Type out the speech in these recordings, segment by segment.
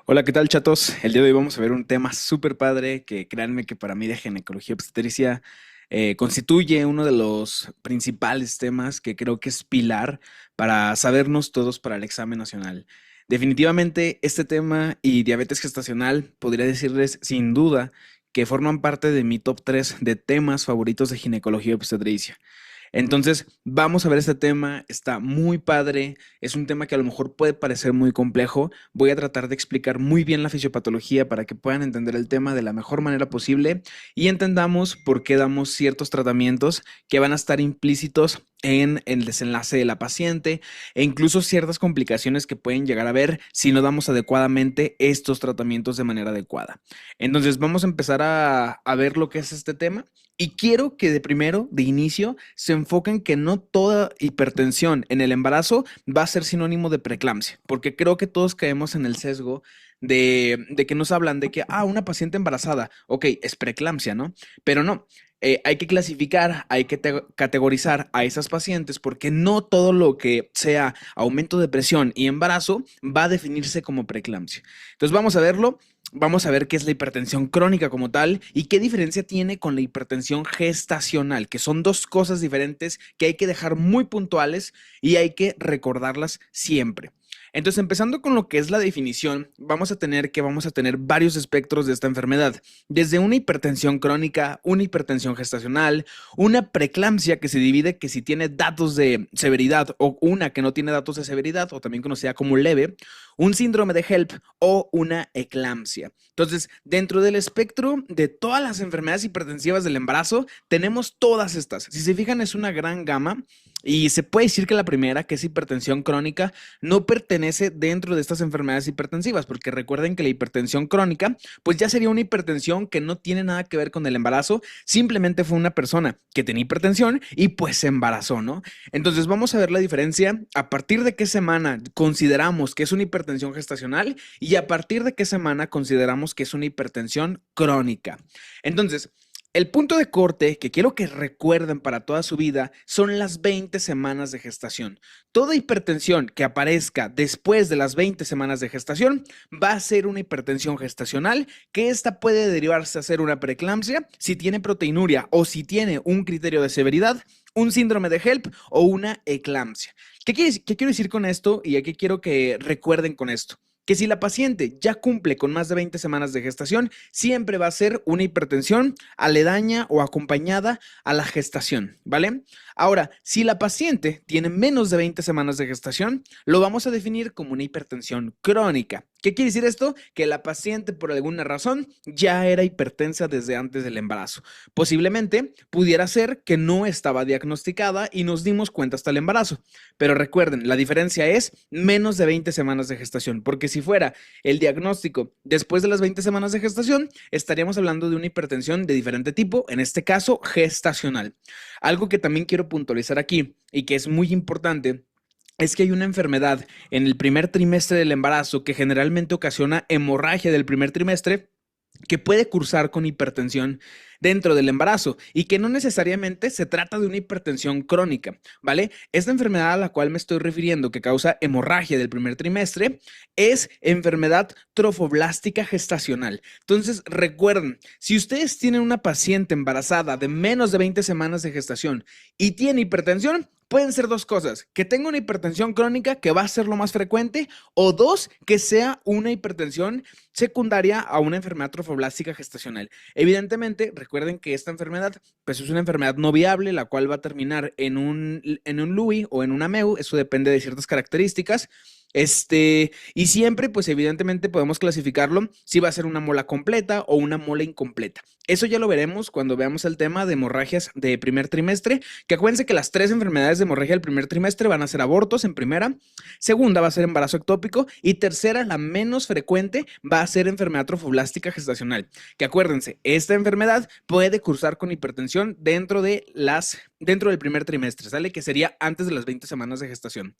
Hola, ¿qué tal, chatos? El día de hoy vamos a ver un tema súper padre que créanme que para mí de ginecología obstetricia constituye uno de los principales temas que creo que es pilar para sabernos todos para el examen nacional. Definitivamente este tema y diabetes gestacional podría decirles sin duda que forman parte de mi top 3 de temas favoritos de ginecología obstetricia. Entonces, vamos a ver este tema, está muy padre, es un tema que a lo mejor puede parecer muy complejo. Voy a tratar de explicar muy bien la fisiopatología para que puedan entender el tema de la mejor manera posible y entendamos por qué damos ciertos tratamientos que van a estar implícitos en el desenlace de la paciente e incluso ciertas complicaciones que pueden llegar a haber si no damos adecuadamente estos tratamientos de manera adecuada. Entonces, vamos a empezar a ver lo que es este tema. Y quiero que de primero, de inicio, se enfoquen que no toda hipertensión en el embarazo va a ser sinónimo de preeclampsia, porque creo que todos caemos en el sesgo de que nos hablan de que, una paciente embarazada, ok, es preeclampsia, ¿no? Pero no, hay que clasificar, hay que categorizar a esas pacientes porque no todo lo que sea aumento de presión y embarazo va a definirse como preeclampsia. Entonces vamos a verlo. Vamos a ver qué es la hipertensión crónica como tal y qué diferencia tiene con la hipertensión gestacional, que son dos cosas diferentes que hay que dejar muy puntuales y hay que recordarlas siempre. Entonces, empezando con lo que es la definición, vamos a tener varios espectros de esta enfermedad, desde una hipertensión crónica, una hipertensión gestacional, una preeclampsia que se divide que si tiene datos de severidad o una que no tiene datos de severidad o también conocida como leve, un síndrome de HELP o una eclampsia. Entonces, dentro del espectro de todas las enfermedades hipertensivas del embarazo, tenemos todas estas. Si se fijan, es una gran gama y se puede decir que la primera, que es hipertensión crónica, no pertenece dentro de estas enfermedades hipertensivas, porque recuerden que la hipertensión crónica, pues ya sería una hipertensión que no tiene nada que ver con el embarazo, simplemente fue una persona que tenía hipertensión y pues se embarazó, ¿no? Entonces vamos a ver la diferencia a partir de qué semana consideramos que es una hipertensión gestacional y a partir de qué semana consideramos que es una hipertensión crónica. Entonces, el punto de corte que quiero que recuerden para toda su vida son las 20 semanas de gestación. Toda hipertensión que aparezca después de las 20 semanas de gestación va a ser una hipertensión gestacional, que esta puede derivarse a ser una preeclampsia si tiene proteinuria o si tiene un criterio de severidad, un síndrome de HELP o una eclampsia. ¿Qué quiero decir con esto y a qué quiero que recuerden con esto? Que si la paciente ya cumple con más de 20 semanas de gestación, siempre va a ser una hipertensión aledaña o acompañada a la gestación, ¿vale? Ahora, si la paciente tiene menos de 20 semanas de gestación, lo vamos a definir como una hipertensión crónica. ¿Qué quiere decir esto? Que la paciente por alguna razón ya era hipertensa desde antes del embarazo. Posiblemente pudiera ser que no estaba diagnosticada y nos dimos cuenta hasta el embarazo. Pero recuerden, la diferencia es menos de 20 semanas de gestación, porque si fuera el diagnóstico después de las 20 semanas de gestación, estaríamos hablando de una hipertensión de diferente tipo, en este caso gestacional. Algo que también quiero puntualizar aquí y que es muy importante es que hay una enfermedad en el primer trimestre del embarazo que generalmente ocasiona hemorragia del primer trimestre que puede cursar con hipertensión dentro del embarazo y que no necesariamente se trata de una hipertensión crónica, ¿vale? Esta enfermedad a la cual me estoy refiriendo que causa hemorragia del primer trimestre es enfermedad trofoblástica gestacional. Entonces, recuerden, si ustedes tienen una paciente embarazada de menos de 20 semanas de gestación y tiene hipertensión, pueden ser dos cosas, que tenga una hipertensión crónica, que va a ser lo más frecuente, o dos, que sea una hipertensión secundaria a una enfermedad trofoblástica gestacional. Evidentemente, recuerden que esta enfermedad pues es una enfermedad no viable, la cual va a terminar en un LUI o en una MEU, eso depende de ciertas características. Y siempre, pues evidentemente podemos clasificarlo si va a ser una mola completa o una mola incompleta. Eso ya lo veremos cuando veamos el tema de hemorragias de primer trimestre, que acuérdense que las tres enfermedades de hemorragia del primer trimestre van a ser abortos en primera, segunda va a ser embarazo ectópico y tercera, la menos frecuente, va a ser enfermedad trofoblástica gestacional. Que acuérdense, esta enfermedad puede cursar con hipertensión dentro del primer trimestre, ¿sale? Que sería antes de las 20 semanas de gestación.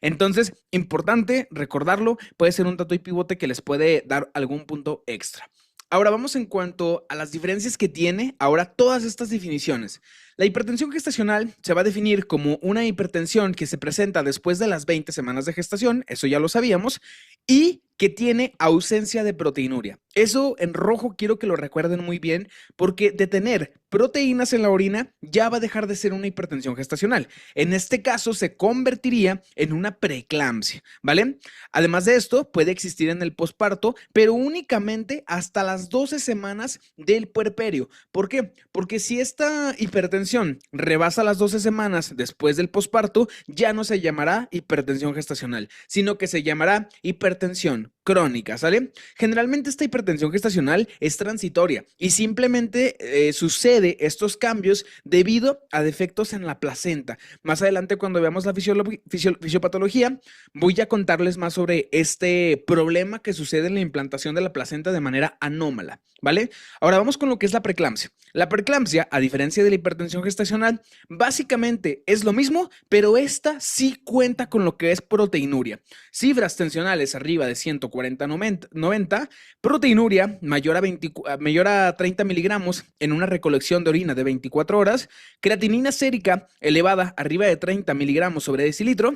Entonces, importante recordarlo, puede ser un dato y pivote que les puede dar algún punto extra. Ahora vamos en cuanto a las diferencias que tiene ahora todas estas definiciones. La hipertensión gestacional se va a definir como una hipertensión que se presenta después de las 20 semanas de gestación, eso ya lo sabíamos, y que tiene ausencia de proteinuria. Eso en rojo quiero que lo recuerden muy bien, porque de tener proteínas en la orina ya va a dejar de ser una hipertensión gestacional. En este caso se convertiría en una preeclampsia, ¿vale? Además de esto, puede existir en el posparto, pero únicamente hasta las 12 semanas del puerperio. ¿Por qué? Porque si esta hipertensión rebasa las 12 semanas después del posparto, ya no se llamará hipertensión gestacional, sino que se llamará hipertensión crónica, ¿sale? Generalmente esta hipertensión gestacional es transitoria y simplemente sucede estos cambios debido a defectos en la placenta. Más adelante, cuando veamos la fisiopatología, voy a contarles más sobre este problema que sucede en la implantación de la placenta de manera anómala, ¿vale? Ahora vamos con lo que es la preeclampsia. La preeclampsia, a diferencia de la hipertensión gestacional, básicamente es lo mismo, pero esta sí cuenta con lo que es proteinuria. Cifras tensionales arriba de 140-90, proteinuria mayor a 30 miligramos en una recolección de orina de 24 horas, creatinina sérica elevada arriba de 30 miligramos sobre decilitro,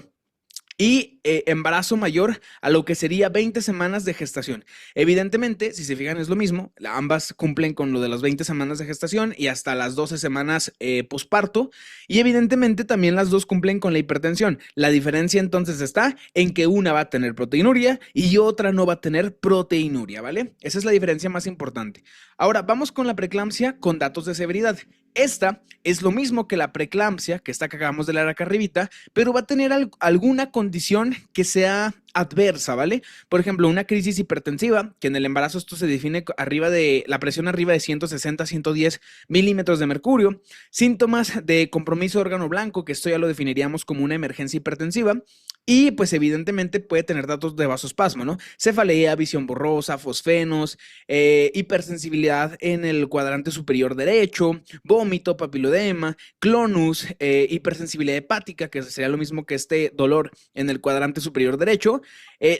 y embarazo mayor a lo que sería 20 semanas de gestación. Evidentemente, si se fijan, es lo mismo. Ambas cumplen con lo de las 20 semanas de gestación y hasta las 12 semanas posparto. Y evidentemente también las dos cumplen con la hipertensión. La diferencia entonces está en que una va a tener proteinuria y otra no va a tener proteinuria, ¿vale? Esa es la diferencia más importante. Ahora, vamos con la preeclampsia con datos de severidad. Esta es lo mismo que la preeclampsia, que esta que acabamos de leer acá arribita, pero va a tener alguna condición que sea adversa, ¿vale? Por ejemplo, una crisis hipertensiva, que en el embarazo esto se define arriba de la presión arriba de 160-110 milímetros de mercurio, síntomas de compromiso de órgano blanco, que esto ya lo definiríamos como una emergencia hipertensiva, y pues evidentemente puede tener datos de vasospasmo, ¿no? Cefalea, visión borrosa, fosfenos, hipersensibilidad en el cuadrante superior derecho, vómito, papilodema, clonus, hipersensibilidad hepática, que sería lo mismo que este dolor en el cuadrante superior derecho,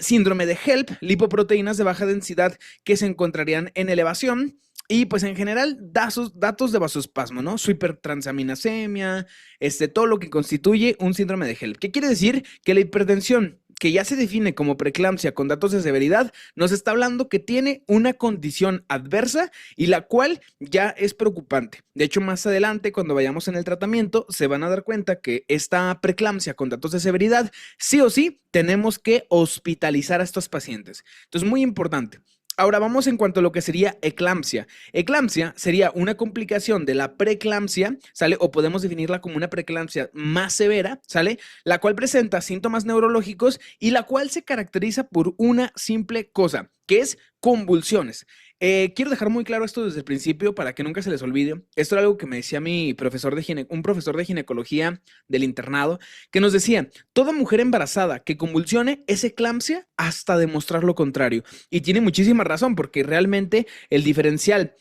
síndrome de HELP, lipoproteínas de baja densidad que se encontrarían en elevación. Y pues en general, datos de vasospasmo, ¿no? Su hipertransaminasemia, todo lo que constituye un síndrome de HELP. ¿Qué quiere decir? Que la hipertensión, que ya se define como preeclampsia con datos de severidad, nos está hablando que tiene una condición adversa y la cual ya es preocupante. De hecho, más adelante, cuando vayamos en el tratamiento, se van a dar cuenta que esta preeclampsia con datos de severidad, sí o sí, tenemos que hospitalizar a estos pacientes. Entonces, muy importante. Ahora vamos en cuanto a lo que sería eclampsia. Eclampsia sería una complicación de la preeclampsia, ¿sale? O podemos definirla como una preeclampsia más severa, ¿sale? La cual presenta síntomas neurológicos y la cual se caracteriza por una simple cosa, que es convulsiones. Quiero dejar muy claro esto desde el principio para que nunca se les olvide. Esto era algo que me decía mi profesor un profesor de ginecología del internado, que nos decía, toda mujer embarazada que convulsione es eclampsia hasta demostrar lo contrario. Y tiene muchísima razón, porque realmente el diferencial,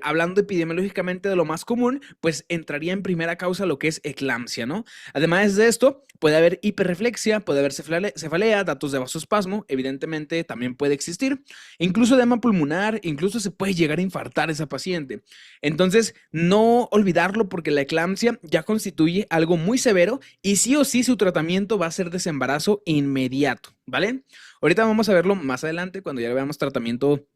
hablando epidemiológicamente de lo más común, pues entraría en primera causa lo que es eclampsia, ¿no? Además de esto, puede haber hiperreflexia, puede haber cefalea, datos de vasospasmo, evidentemente también puede existir, incluso edema pulmonar, incluso se puede llegar a infartar a esa paciente. Entonces, no olvidarlo, porque la eclampsia ya constituye algo muy severo y sí o sí su tratamiento va a ser desembarazo inmediato, ¿vale? Ahorita vamos a verlo más adelante cuando ya veamos tratamiento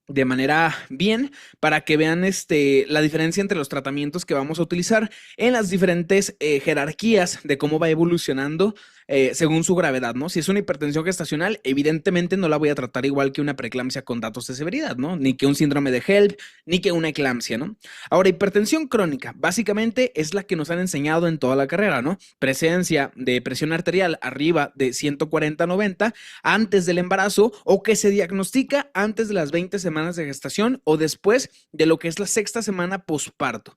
de manera bien, para que vean la diferencia entre los tratamientos que vamos a utilizar en las diferentes jerarquías de cómo va evolucionando según su gravedad, ¿no? Si es una hipertensión gestacional, evidentemente no la voy a tratar igual que una preeclampsia con datos de severidad, ¿no? Ni que un síndrome de HELP, ni que una eclampsia, ¿no? Ahora, hipertensión crónica, básicamente es la que nos han enseñado en toda la carrera, ¿no? Presencia de presión arterial arriba de 140-90 antes del embarazo, o que se diagnostica antes de las 20 semanas de gestación o después de lo que es la sexta semana posparto.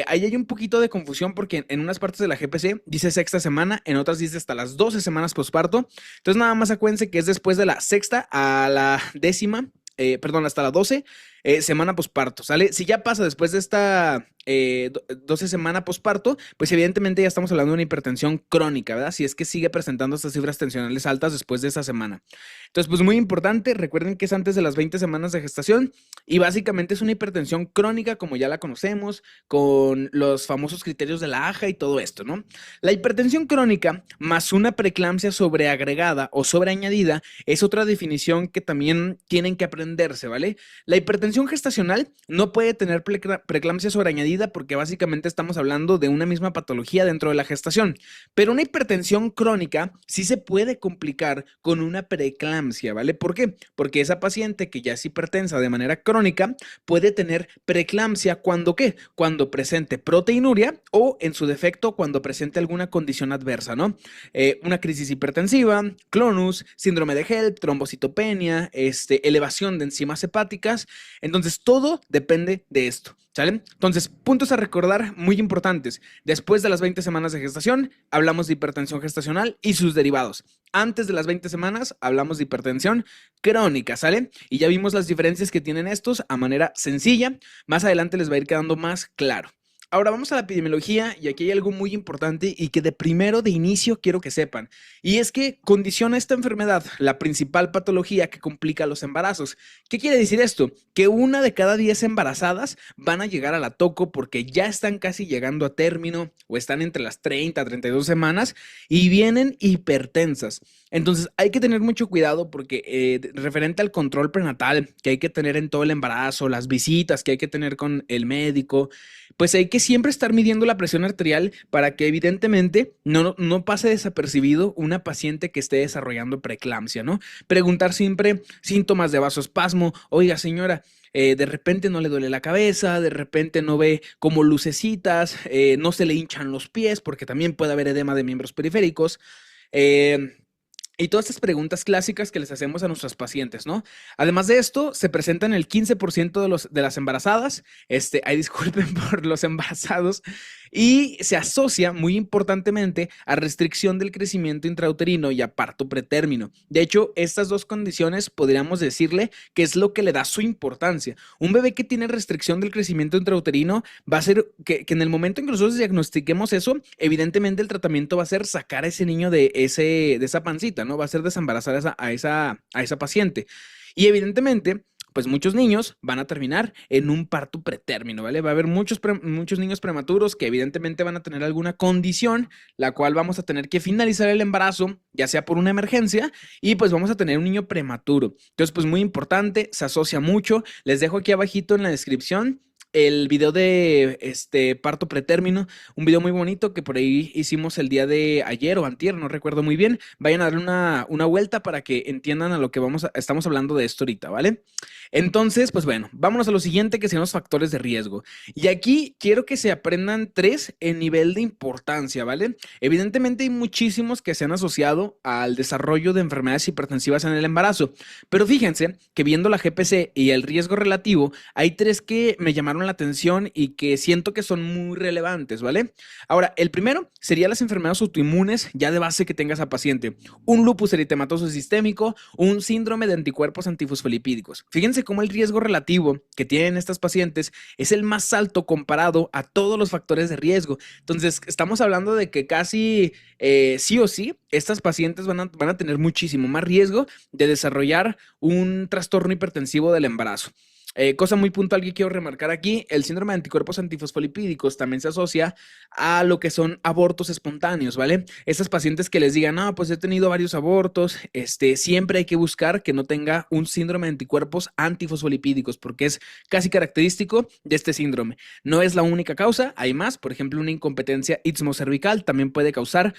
Ahí hay un poquito de confusión, porque en unas partes de la GPC dice sexta semana, en otras dice hasta las 12 semanas posparto. Entonces nada más acuérdense que es después de la sexta a la décima, hasta la 12 semana posparto, ¿sale? Si ya pasa después de esta 12 semanas posparto, pues evidentemente ya estamos hablando de una hipertensión crónica, ¿verdad? Si es que sigue presentando estas cifras tensionales altas después de esa semana. Entonces, pues muy importante, recuerden que es antes de las 20 semanas de gestación y básicamente es una hipertensión crónica como ya la conocemos, con los famosos criterios de la AJA y todo esto, ¿no? La hipertensión crónica más una preeclampsia sobreagregada o sobreañadida es otra definición que también tienen que aprenderse, ¿vale? La hipertensión gestacional no puede tener preeclampsia sobreañadida porque básicamente estamos hablando de una misma patología dentro de la gestación, pero una hipertensión crónica sí se puede complicar con una preeclampsia, ¿vale? ¿Por qué? Porque esa paciente que ya es hipertensa de manera crónica puede tener preeclampsia cuando ¿qué? Cuando presente proteinuria o en su defecto cuando presente alguna condición adversa, ¿no? Una crisis hipertensiva, clonus, síndrome de HELP, trombocitopenia, elevación de enzimas hepáticas. Entonces, todo depende de esto, ¿sale? Entonces, puntos a recordar muy importantes. Después de las 20 semanas de gestación, hablamos de hipertensión gestacional y sus derivados. Antes de las 20 semanas, hablamos de hipertensión crónica, ¿sale? Y ya vimos las diferencias que tienen estos a manera sencilla. Más adelante les va a ir quedando más claro. Ahora vamos a la epidemiología y aquí hay algo muy importante y que de inicio quiero que sepan. Y es que condiciona esta enfermedad la principal patología que complica los embarazos. ¿Qué quiere decir esto? Que 1 de cada 10 embarazadas van a llegar a la toco porque ya están casi llegando a término o están entre las 30 a 32 semanas y vienen hipertensas. Entonces hay que tener mucho cuidado porque referente al control prenatal que hay que tener en todo el embarazo, las visitas que hay que tener con el médico, pues hay que siempre estar midiendo la presión arterial para que evidentemente no pase desapercibido una paciente que esté desarrollando preeclampsia, ¿no? Preguntar siempre síntomas de vasoespasmo. Oiga, señora, de repente no le duele la cabeza, de repente no ve como lucecitas, no se le hinchan los pies porque también puede haber edema de miembros periféricos. Y todas estas preguntas clásicas que les hacemos a nuestras pacientes, ¿no? Además de esto, se presentan el 15% de las embarazadas, ay, disculpen por los embarazados, y se asocia muy importantemente a restricción del crecimiento intrauterino y a parto pretérmino. De hecho, estas dos condiciones podríamos decirle que es lo que le da su importancia. Un bebé que tiene restricción del crecimiento intrauterino va a ser que en el momento en que nosotros diagnostiquemos eso, evidentemente el tratamiento va a ser sacar a ese niño de esa pancita, ¿no? Va a ser desembarazar a esa paciente. Y evidentemente, pues muchos niños van a terminar en un parto pretérmino, ¿vale? Va a haber muchos niños prematuros que evidentemente van a tener alguna condición, la cual vamos a tener que finalizar el embarazo, ya sea por una emergencia, y pues vamos a tener un niño prematuro. Entonces, pues muy importante, se asocia mucho. Les dejo aquí abajito en la descripción el video de parto pretérmino, un video muy bonito que por ahí hicimos el día de ayer o antier, no recuerdo muy bien. Vayan a darle una vuelta para que entiendan a lo que estamos hablando de esto ahorita, ¿vale? Entonces, pues bueno, vámonos a lo siguiente que son los factores de riesgo. Y aquí quiero que se aprendan 3 en nivel de importancia, ¿vale? Evidentemente hay muchísimos que se han asociado al desarrollo de enfermedades hipertensivas en el embarazo, pero fíjense que viendo la GPC y el riesgo relativo, hay 3 que me llamaron la atención y que siento que son muy relevantes, ¿vale? Ahora, el primero sería las enfermedades autoinmunes ya de base que tenga esa paciente. Un lupus eritematoso sistémico, un síndrome de anticuerpos antifosfolipídicos. Fíjense cómo el riesgo relativo que tienen estas pacientes es el más alto comparado a todos los factores de riesgo. Entonces, estamos hablando de que casi sí o sí, estas pacientes van a tener muchísimo más riesgo de desarrollar un trastorno hipertensivo del embarazo. Cosa muy puntual que quiero remarcar aquí, el síndrome de anticuerpos antifosfolipídicos también se asocia a lo que son abortos espontáneos, ¿vale? Esas pacientes que les digan, no, pues he tenido varios abortos, siempre hay que buscar que no tenga un síndrome de anticuerpos antifosfolipídicos porque es casi característico de este síndrome. No es la única causa, hay más, por ejemplo, una incompetencia istmocervical también puede causar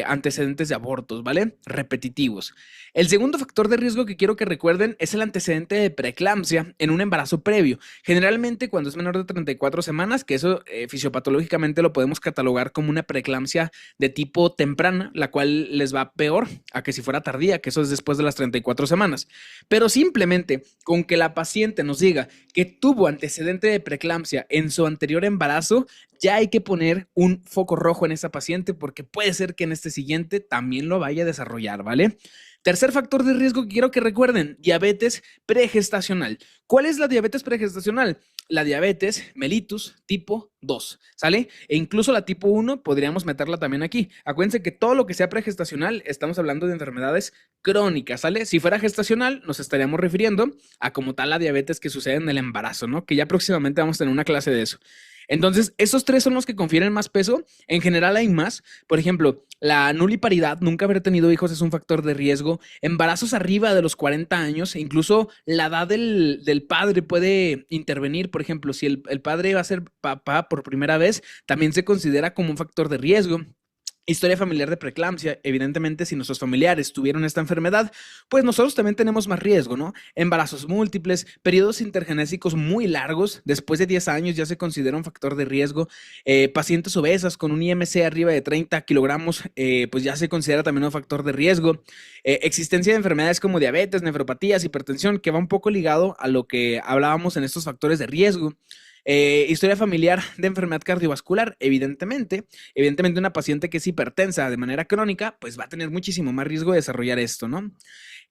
antecedentes de abortos, ¿vale? Repetitivos. El segundo factor de riesgo que quiero que recuerden es el antecedente de preeclampsia en un embarazo previo. Generalmente cuando es menor de 34 semanas, que eso fisiopatológicamente lo podemos catalogar como una preeclampsia de tipo temprana, la cual les va peor a que si fuera tardía, que eso es después de las 34 semanas. Pero simplemente con que la paciente nos diga que tuvo antecedente de preeclampsia en su anterior embarazo, ya hay que poner un foco rojo en esa paciente porque puede ser que en este siguiente también lo vaya a desarrollar, ¿vale? Tercer factor de riesgo que quiero que recuerden, diabetes pregestacional. ¿Cuál es la diabetes pregestacional? la diabetes mellitus tipo 2, ¿sale? E incluso la tipo 1 podríamos meterla también aquí. Acuérdense que todo lo que sea pregestacional, estamos hablando de enfermedades crónicas, ¿sale? Si fuera gestacional, nos estaríamos refiriendo a como tal la diabetes que sucede en el embarazo, ¿no? Que ya próximamente vamos a tener una clase de eso. Entonces, esos tres son los que confieren más peso. En general hay más. Por ejemplo, la nuliparidad, nunca haber tenido hijos es un factor de riesgo. Embarazos arriba de los 40 años, e incluso la edad del padre puede intervenir. Por ejemplo, si el padre va a ser papá por primera vez, también se considera como un factor de riesgo. Historia familiar de preeclampsia, evidentemente si nuestros familiares tuvieron esta enfermedad, pues nosotros también tenemos más riesgo, ¿no? Embarazos múltiples, periodos intergenésicos muy largos, después de 10 años ya se considera un factor de riesgo. Pacientes obesas con un IMC arriba de 30 kilogramos, pues ya se considera también un factor de riesgo. Existencia de enfermedades como diabetes, nefropatías, hipertensión, que va un poco ligado a lo que hablábamos en estos factores de riesgo. Historia familiar de enfermedad cardiovascular, evidentemente una paciente que es hipertensa de manera crónica, pues va a tener muchísimo más riesgo de desarrollar esto, ¿no?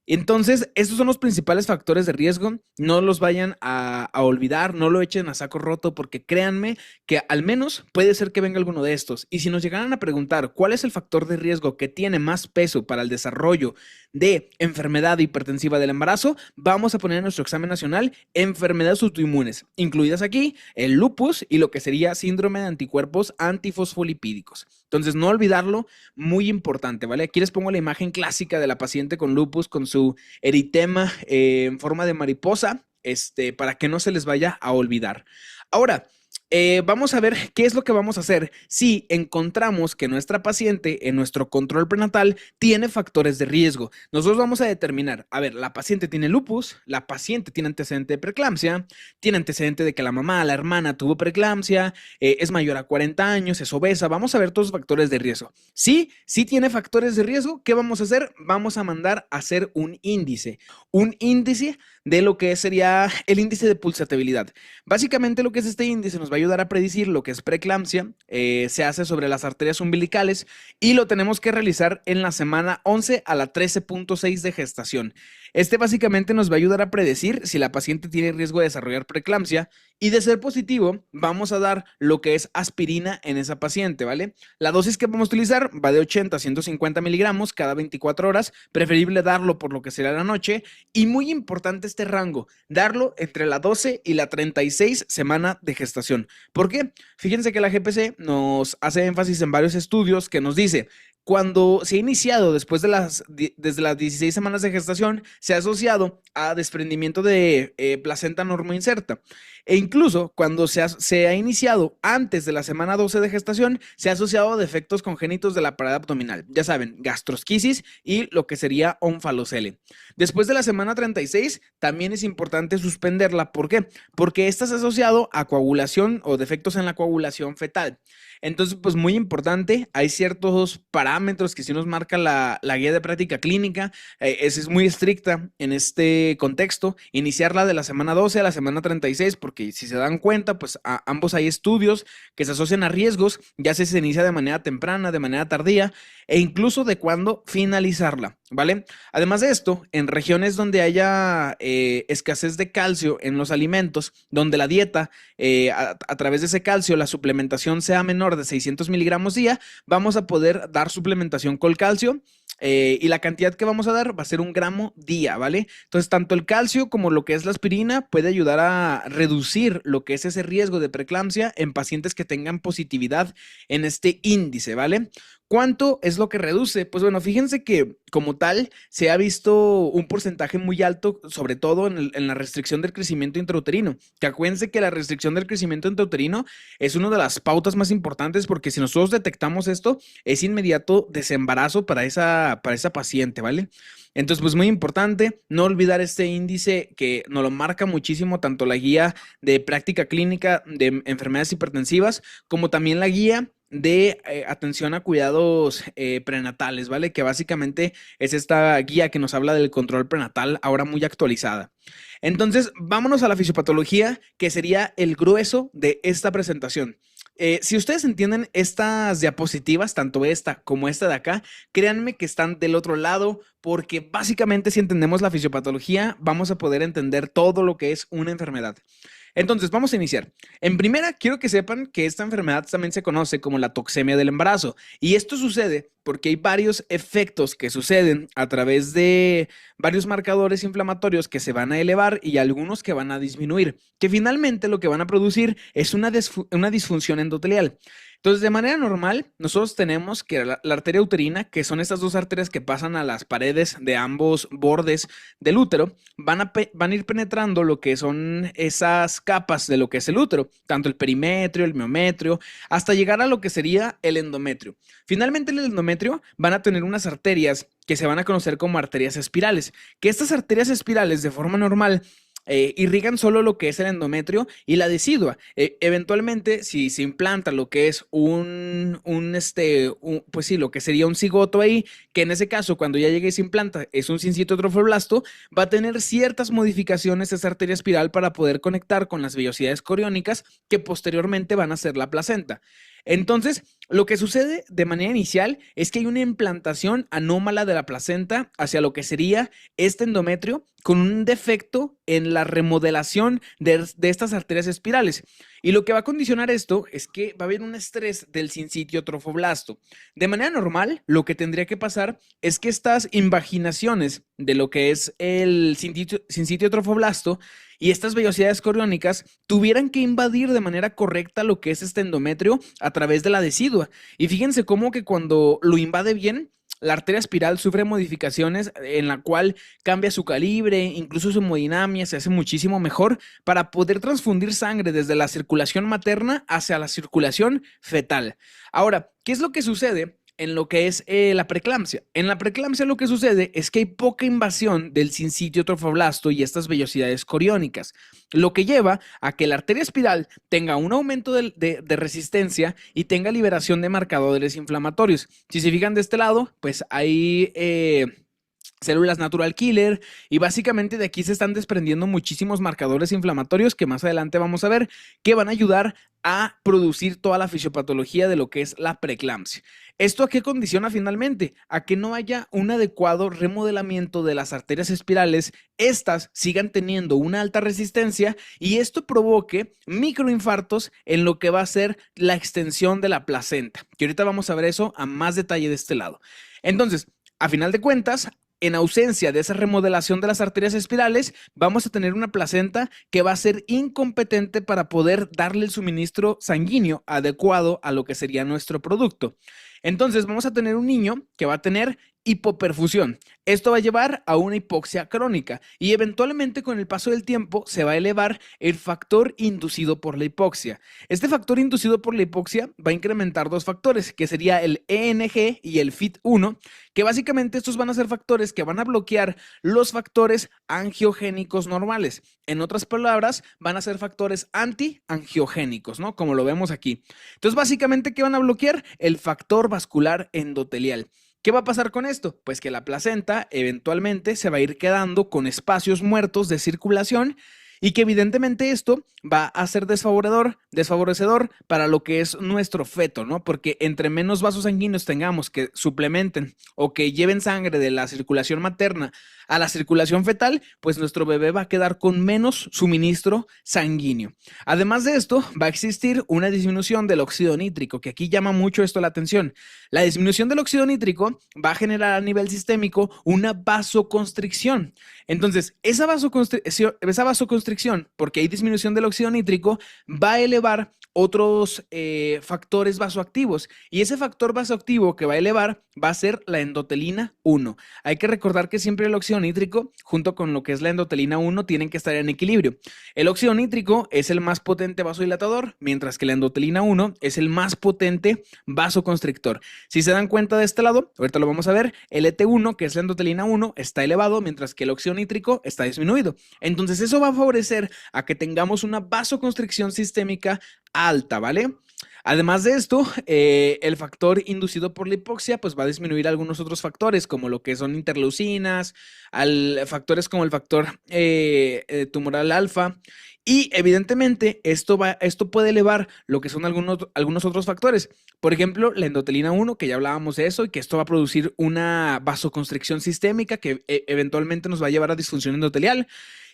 Entonces, estos son los principales factores de riesgo. No los vayan a olvidar, no lo echen a saco roto, porque créanme que al menos puede ser que venga alguno de estos. Y si nos llegaran a preguntar cuál es el factor de riesgo que tiene más peso para el desarrollo de enfermedad hipertensiva del embarazo, vamos a poner en nuestro examen nacional enfermedades autoinmunes, incluidas aquí el lupus y lo que sería síndrome de anticuerpos antifosfolipídicos. Entonces, no olvidarlo, muy importante, ¿vale? Aquí les pongo la imagen clásica de la paciente con lupus, con su eritema en forma de mariposa, para que no se les vaya a olvidar. Ahora, vamos a ver qué es lo que vamos a hacer si encontramos que nuestra paciente en nuestro control prenatal tiene factores de riesgo. Nosotros vamos a determinar, a ver, la paciente tiene lupus, la paciente tiene antecedente de preeclampsia, tiene antecedente de que la mamá, la hermana tuvo preeclampsia, es mayor a 40 años, es obesa. Vamos a ver todos los factores de riesgo. Sí tiene factores de riesgo. ¿Qué vamos a hacer? Vamos a mandar a hacer un índice de lo que sería el índice de pulsatilidad. Básicamente lo que es este índice nos va a ayudar a predecir lo que es preeclampsia. Se hace sobre las arterias umbilicales y lo tenemos que realizar en la semana 11 a la 13.6 de gestación. Básicamente nos va a ayudar a predecir si la paciente tiene riesgo de desarrollar preeclampsia, y de ser positivo vamos a dar lo que es aspirina en esa paciente, ¿vale? La dosis que vamos a utilizar va de 80 a 150 miligramos cada 24 horas, preferible darlo por lo que será la noche, y muy importante este rango, darlo entre la 12 y la 36 semana de gestación. ¿Por qué? Fíjense que la GPC nos hace énfasis en varios estudios que nos dice: cuando se ha iniciado desde las 16 semanas de gestación, se ha asociado a desprendimiento de placenta normoinserta. E incluso cuando se ha iniciado antes de la semana 12 de gestación, se ha asociado a defectos congénitos de la pared abdominal. Ya saben, gastrosquisis y lo que sería onfalocele. Después de la semana 36, también es importante suspenderla. ¿Por qué? Porque esta se ha asociado a coagulación o defectos en la coagulación fetal. Entonces, pues muy importante, hay ciertos parámetros que sí nos marca la guía de práctica clínica, es muy estricta en este contexto, iniciarla de la semana 12 a la semana 36, porque si se dan cuenta, pues ambos hay estudios que se asocian a riesgos, ya sea se inicia de manera temprana, de manera tardía, e incluso de cuándo finalizarla, ¿vale? Además de esto, en regiones donde haya escasez de calcio en los alimentos, donde la dieta, a través de ese calcio, la suplementación sea menor de 600 miligramos día, vamos a poder dar suplementación con calcio. Y la cantidad que vamos a dar va a ser 1 gramo día, ¿vale? Entonces, tanto el calcio como lo que es la aspirina puede ayudar a reducir lo que es ese riesgo de preeclampsia en pacientes que tengan positividad en este índice, ¿vale? ¿Cuánto es lo que reduce? Pues bueno, fíjense que como tal se ha visto un porcentaje muy alto, sobre todo en la restricción del crecimiento intrauterino. Que acuérdense que la restricción del crecimiento intrauterino es una de las pautas más importantes, porque si nosotros detectamos esto, es inmediato desembarazo para esa paciente, ¿vale? Entonces, pues muy importante no olvidar este índice que nos lo marca muchísimo tanto la guía de práctica clínica de enfermedades hipertensivas como también la guía de atención a cuidados prenatales, ¿vale? Que básicamente es esta guía que nos habla del control prenatal, ahora muy actualizada. Entonces, vámonos a la fisiopatología, que sería el grueso de esta presentación. Si ustedes entienden estas diapositivas, tanto esta como esta de acá, créanme que están del otro lado, porque básicamente si entendemos la fisiopatología, vamos a poder entender todo lo que es una enfermedad. Entonces, vamos a iniciar. En primera, quiero que sepan que esta enfermedad también se conoce como la toxemia del embarazo. Y esto sucede porque hay varios efectos que suceden a través de varios marcadores inflamatorios que se van a elevar y algunos que van a disminuir, que finalmente lo que van a producir es una disfunción endotelial. Entonces, de manera normal, nosotros tenemos que la arteria uterina, que son estas dos arterias que pasan a las paredes de ambos bordes del útero, van a ir penetrando lo que son esas capas de lo que es el útero, tanto el perimetrio, el miometrio, hasta llegar a lo que sería el endometrio. Finalmente, el endometrio van a tener unas arterias que se van a conocer como arterias espirales, que estas arterias espirales de forma normal irrigan solo lo que es el endometrio y la decidua. Eventualmente, si se implanta lo que es pues sí, lo que sería un cigoto ahí, que en ese caso, cuando ya llegue y se implanta, es un sincito trofoblasto, va a tener ciertas modificaciones esa arteria espiral para poder conectar con las vellosidades coriónicas que posteriormente van a ser la placenta. Entonces, lo que sucede de manera inicial es que hay una implantación anómala de la placenta hacia lo que sería este endometrio con un defecto en la remodelación de estas arterias espirales. Y lo que va a condicionar esto es que va a haber un estrés del sincitio trofoblasto. De manera normal, lo que tendría que pasar es que estas invaginaciones de lo que es el sincitio trofoblasto y estas vellosidades coriónicas tuvieran que invadir de manera correcta lo que es este endometrio a través de la decidua. Y fíjense cómo que cuando lo invade bien, la arteria espiral sufre modificaciones en la cual cambia su calibre, incluso su hemodinamia se hace muchísimo mejor para poder transfundir sangre desde la circulación materna hacia la circulación fetal. Ahora, ¿qué es lo que sucede en lo que es la preeclampsia? En la preeclampsia lo que sucede es que hay poca invasión del sincitio trofoblasto y estas vellosidades coriónicas, lo que lleva a que la arteria espiral tenga un aumento de resistencia y tenga liberación de marcadores inflamatorios. Si se fijan de este lado, pues hay células natural killer y básicamente de aquí se están desprendiendo muchísimos marcadores inflamatorios que más adelante vamos a ver que van a ayudar a producir toda la fisiopatología de lo que es la preeclampsia. ¿Esto a qué condiciona finalmente? A que no haya un adecuado remodelamiento de las arterias espirales, estas sigan teniendo una alta resistencia y esto provoque microinfartos en lo que va a ser la extensión de la placenta, que ahorita vamos a ver eso a más detalle de este lado. Entonces, a final de cuentas, en ausencia de esa remodelación de las arterias espirales, vamos a tener una placenta que va a ser incompetente para poder darle el suministro sanguíneo adecuado a lo que sería nuestro producto. Entonces vamos a tener un niño que va a tener hipoperfusión. Esto va a llevar a una hipoxia crónica y eventualmente con el paso del tiempo se va a elevar el factor inducido por la hipoxia. Este factor inducido por la hipoxia va a incrementar dos factores, que sería el ENG y el FIT1, que básicamente estos van a ser factores que van a bloquear los factores angiogénicos normales. En otras palabras, van a ser factores antiangiogénicos, ¿no? Como lo vemos aquí. Entonces, básicamente, ¿qué van a bloquear? El factor vascular endotelial. ¿Qué va a pasar con esto? Pues que la placenta eventualmente se va a ir quedando con espacios muertos de circulación y que evidentemente esto va a ser desfavorecedor para lo que es nuestro feto, ¿no? Porque entre menos vasos sanguíneos tengamos que suplementen o que lleven sangre de la circulación materna a la circulación fetal, pues nuestro bebé va a quedar con menos suministro sanguíneo. Además de esto, va a existir una disminución del óxido nítrico, que aquí llama mucho esto la atención. La disminución del óxido nítrico va a generar a nivel sistémico una vasoconstricción. Entonces, esa vasoconstricción, porque hay disminución del óxido nítrico, va a elevar otros factores vasoactivos y ese factor vasoactivo que va a elevar va a ser la endotelina 1. Hay que recordar que siempre el óxido nítrico junto con lo que es la endotelina 1 tienen que estar en equilibrio. El óxido nítrico es el más potente vasodilatador, mientras que la endotelina 1 es el más potente vasoconstrictor. Si se dan cuenta de este lado, ahorita lo vamos a ver, el ET1, que es la endotelina 1, está elevado, mientras que el óxido nítrico está disminuido. Entonces eso va a favorecer a que tengamos una vasoconstricción sistémica alta, ¿vale? Además de esto, el factor inducido por la hipoxia pues va a disminuir algunos otros factores como lo que son interleucinas, factores como el factor tumoral alfa y evidentemente esto puede elevar lo que son algunos otros factores. Por ejemplo, la endotelina 1, que ya hablábamos de eso y que esto va a producir una vasoconstricción sistémica que eventualmente nos va a llevar a disfunción endotelial.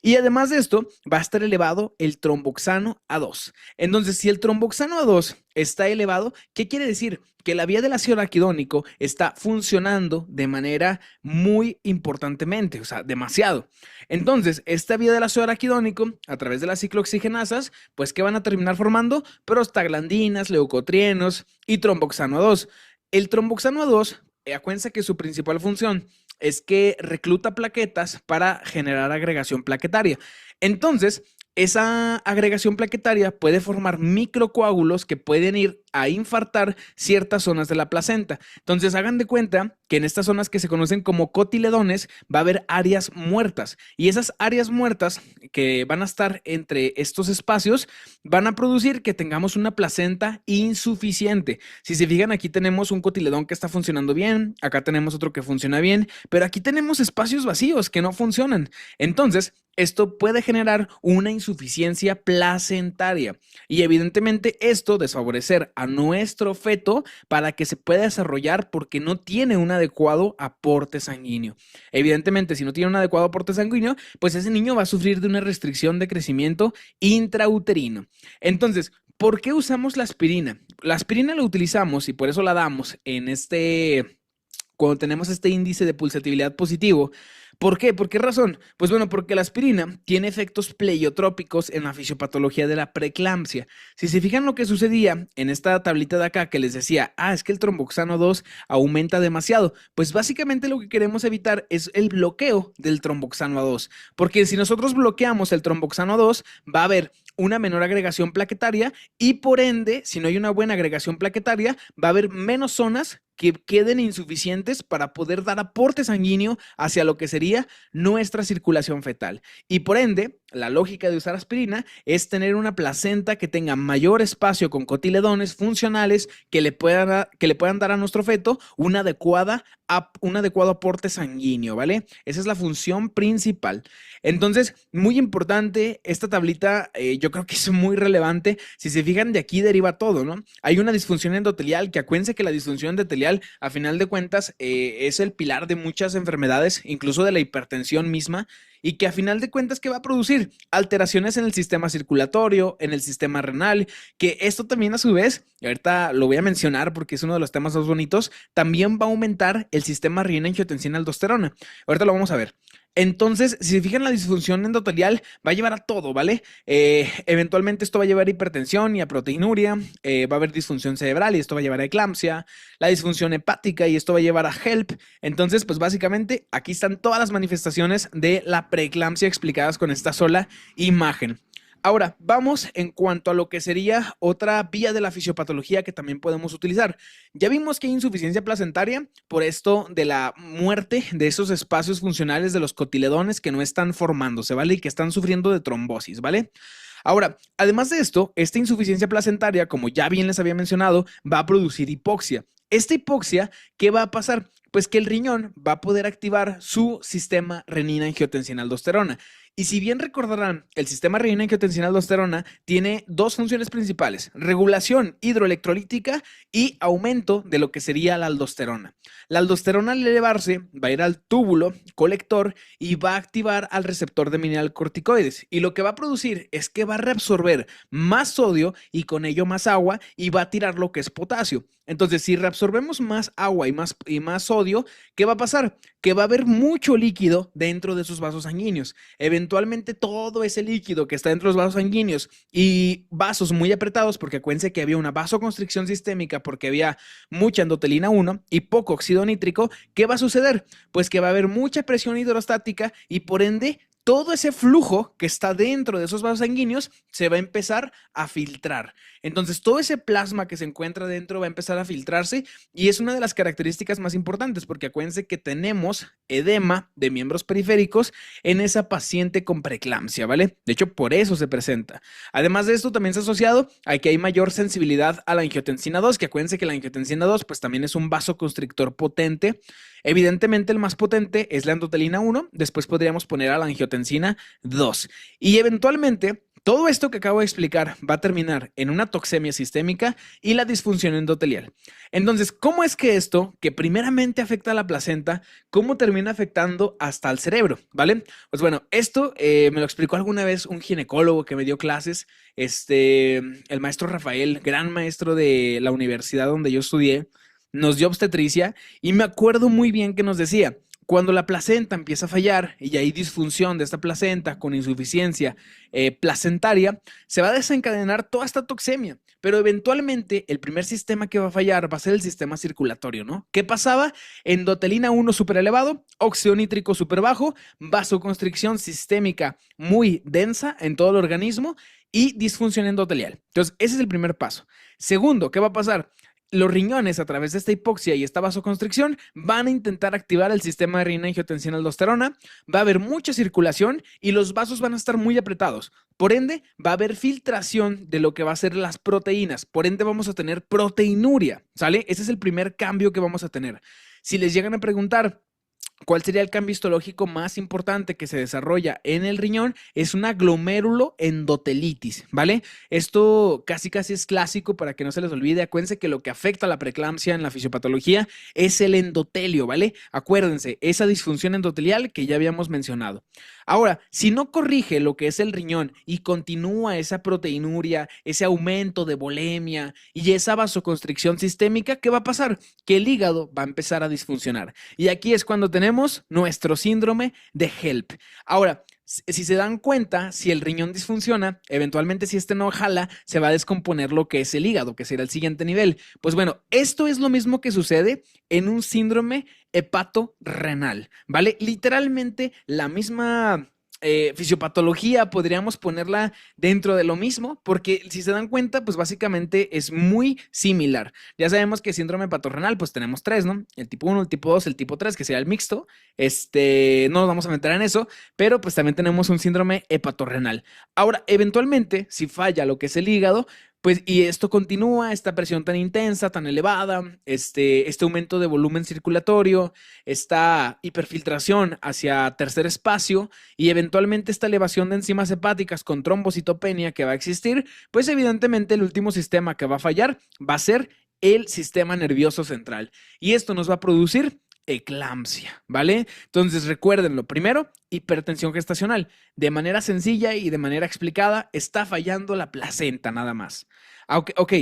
Y además de esto, va a estar elevado el tromboxano A2. Entonces, si el tromboxano A2 está elevado, ¿qué quiere decir? Que la vía del ácido araquidónico está funcionando de manera muy importantemente, o sea, demasiado. Entonces, esta vía del ácido araquidónico, a través de las ciclooxigenasas, pues, ¿qué van a terminar formando? Prostaglandinas, leucotrienos y tromboxano A2. El tromboxano A2, acuérdense que su principal función es que recluta plaquetas para generar agregación plaquetaria. Entonces, esa agregación plaquetaria puede formar microcoágulos que pueden ir a infartar ciertas zonas de la placenta. Entonces, hagan de cuenta que en estas zonas que se conocen como cotiledones va a haber áreas muertas, y esas áreas muertas que van a estar entre estos espacios van a producir que tengamos una placenta insuficiente. Si se fijan, aquí tenemos un cotiledón que está funcionando bien, acá tenemos otro que funciona bien, pero aquí tenemos espacios vacíos que no funcionan. Entonces, esto puede generar una insuficiencia placentaria, y evidentemente esto desfavorecer a nuestro feto para que se pueda desarrollar porque no tiene un adecuado aporte sanguíneo. Evidentemente, si no tiene un adecuado aporte sanguíneo, pues ese niño va a sufrir de una restricción de crecimiento intrauterino. Entonces, ¿por qué usamos la aspirina? La aspirina la utilizamos y por eso la damos cuando tenemos este índice de pulsatividad positivo. ¿Por qué? ¿Por qué razón? Pues bueno, porque la aspirina tiene efectos pleiotrópicos en la fisiopatología de la preeclampsia. Si se fijan lo que sucedía en esta tablita de acá que les decía, es que el tromboxano 2 aumenta demasiado, pues básicamente lo que queremos evitar es el bloqueo del tromboxano 2, porque si nosotros bloqueamos el tromboxano 2, va a haber una menor agregación plaquetaria y por ende, si no hay una buena agregación plaquetaria, va a haber menos zonas que queden insuficientes para poder dar aporte sanguíneo hacia lo que sería nuestra circulación fetal. Y por ende, la lógica de usar aspirina es tener una placenta que tenga mayor espacio con cotiledones funcionales que le puedan dar a nuestro feto un adecuado aporte sanguíneo, ¿vale? Esa es la función principal. Entonces, muy importante, esta tablita yo creo que es muy relevante. Si se fijan, de aquí deriva todo, ¿no? Hay una disfunción endotelial, que acuérdense que la disfunción endotelial, a final de cuentas, es el pilar de muchas enfermedades, incluso de la hipertensión misma, y que a final de cuentas, ¿qué va a producir? Alteraciones en el sistema circulatorio, en el sistema renal, que esto también a su vez, y ahorita lo voy a mencionar porque es uno de los temas más bonitos, también va a aumentar el sistema renina-angiotensina-aldosterona. Ahorita lo vamos a ver. Entonces, si se fijan, la disfunción endotelial va a llevar a todo, ¿vale? Eventualmente esto va a llevar a hipertensión y a proteinuria, va a haber disfunción cerebral y esto va a llevar a eclampsia, la disfunción hepática y esto va a llevar a HELP. Entonces, pues básicamente aquí están todas las manifestaciones de la preeclampsia explicadas con esta sola imagen. Ahora, vamos en cuanto a lo que sería otra vía de la fisiopatología que también podemos utilizar. Ya vimos que hay insuficiencia placentaria por esto de la muerte de esos espacios funcionales de los cotiledones que no están formándose, ¿vale? Y que están sufriendo de trombosis, ¿vale? Ahora, además de esto, esta insuficiencia placentaria, como ya bien les había mencionado, va a producir hipoxia. Esta hipoxia, ¿qué va a pasar? Pues que el riñón va a poder activar su sistema renina-angiotensina-aldosterona. Y si bien recordarán, el sistema renina-angiotensina-aldosterona tiene dos funciones principales: regulación hidroelectrolítica y aumento de lo que sería la aldosterona. La aldosterona, al elevarse, va a ir al túbulo colector y va a activar al receptor de mineralocorticoides. Y lo que va a producir es que va a reabsorber más sodio y con ello más agua, y va a tirar lo que es potasio. Entonces, si reabsorbemos más agua y más sodio, ¿qué va a pasar? Que va a haber mucho líquido dentro de esos vasos sanguíneos. Eventualmente todo ese líquido que está dentro de los vasos sanguíneos y vasos muy apretados, porque acuérdense que había una vasoconstricción sistémica porque había mucha endotelina 1 y poco óxido nítrico, ¿qué va a suceder? Pues que va a haber mucha presión hidrostática y por ende todo ese flujo que está dentro de esos vasos sanguíneos se va a empezar a filtrar. Entonces, todo ese plasma que se encuentra dentro va a empezar a filtrarse, y es una de las características más importantes, porque acuérdense que tenemos edema de miembros periféricos en esa paciente con preeclampsia, ¿vale? De hecho, por eso se presenta. Además de esto, también se ha asociado a que hay mayor sensibilidad a la angiotensina 2, que acuérdense que la angiotensina 2 pues también es un vasoconstrictor potente. Evidentemente, el más potente es la endotelina 1, después podríamos poner a la angiotensina 2. Y eventualmente Todo esto que acabo de explicar va a terminar en una toxemia sistémica y la disfunción endotelial. Entonces, ¿cómo es que esto, que primeramente afecta a la placenta, cómo termina afectando hasta al cerebro? ¿Vale? Pues bueno, esto me lo explicó alguna vez un ginecólogo que me dio clases, el maestro Rafael, gran maestro de la universidad donde yo estudié, nos dio obstetricia y me acuerdo muy bien que nos decía, cuando la placenta empieza a fallar y hay disfunción de esta placenta con insuficiencia placentaria, se va a desencadenar toda esta toxemia, pero eventualmente el primer sistema que va a fallar va a ser el sistema circulatorio, ¿no? ¿Qué pasaba? Endotelina 1 súper elevado, óxido nítrico súper bajo, vasoconstricción sistémica muy densa en todo el organismo y disfunción endotelial. Entonces, ese es el primer paso. Segundo, ¿qué va a pasar? Los riñones, a través de esta hipoxia y esta vasoconstricción, van a intentar activar el sistema de renina-angiotensina-aldosterona, va a haber mucha circulación y los vasos van a estar muy apretados. Por ende, va a haber filtración de lo que va a ser las proteínas. Por ende, vamos a tener proteinuria, ¿sale? Ese es el primer cambio que vamos a tener. Si les llegan a preguntar, ¿cuál sería el cambio histológico más importante que se desarrolla en el riñón? Es una glomérulo-endotelitis, ¿vale? Esto casi es clásico para que no se les olvide. Acuérdense que lo que afecta a la preeclampsia en la fisiopatología es el endotelio, ¿vale? Acuérdense, esa disfunción endotelial que ya habíamos mencionado. Ahora, si no corrige lo que es el riñón y continúa esa proteinuria, ese aumento de volemia y esa vasoconstricción sistémica, ¿qué va a pasar? Que el hígado va a empezar a disfuncionar. Y aquí es cuando tenemos nuestro síndrome de HELP. Ahora, si se dan cuenta, si el riñón disfunciona, eventualmente si este no jala, se va a descomponer lo que es el hígado, que será el siguiente nivel. Pues bueno, esto es lo mismo que sucede en un síndrome hepatorrenal, ¿vale? Literalmente la misma fisiopatología podríamos ponerla dentro de lo mismo, porque si se dan cuenta, pues básicamente es muy similar. Ya sabemos que síndrome hepatorrenal, pues tenemos tres, ¿no? El tipo 1, el tipo 2, el tipo 3, que sería el mixto. No nos vamos a meter en eso, pero pues también tenemos un síndrome hepatorrenal. Ahora, eventualmente, si falla lo que es el hígado, pues, y esto continúa, esta presión tan intensa, tan elevada, este aumento de volumen circulatorio, esta hiperfiltración hacia tercer espacio y eventualmente esta elevación de enzimas hepáticas con trombocitopenia que va a existir, pues evidentemente el último sistema que va a fallar va a ser el sistema nervioso central. Y esto nos va a producir eclampsia, ¿vale? Entonces recuerden lo primero, hipertensión gestacional. De manera sencilla y de manera explicada, está fallando la placenta nada más. Ok,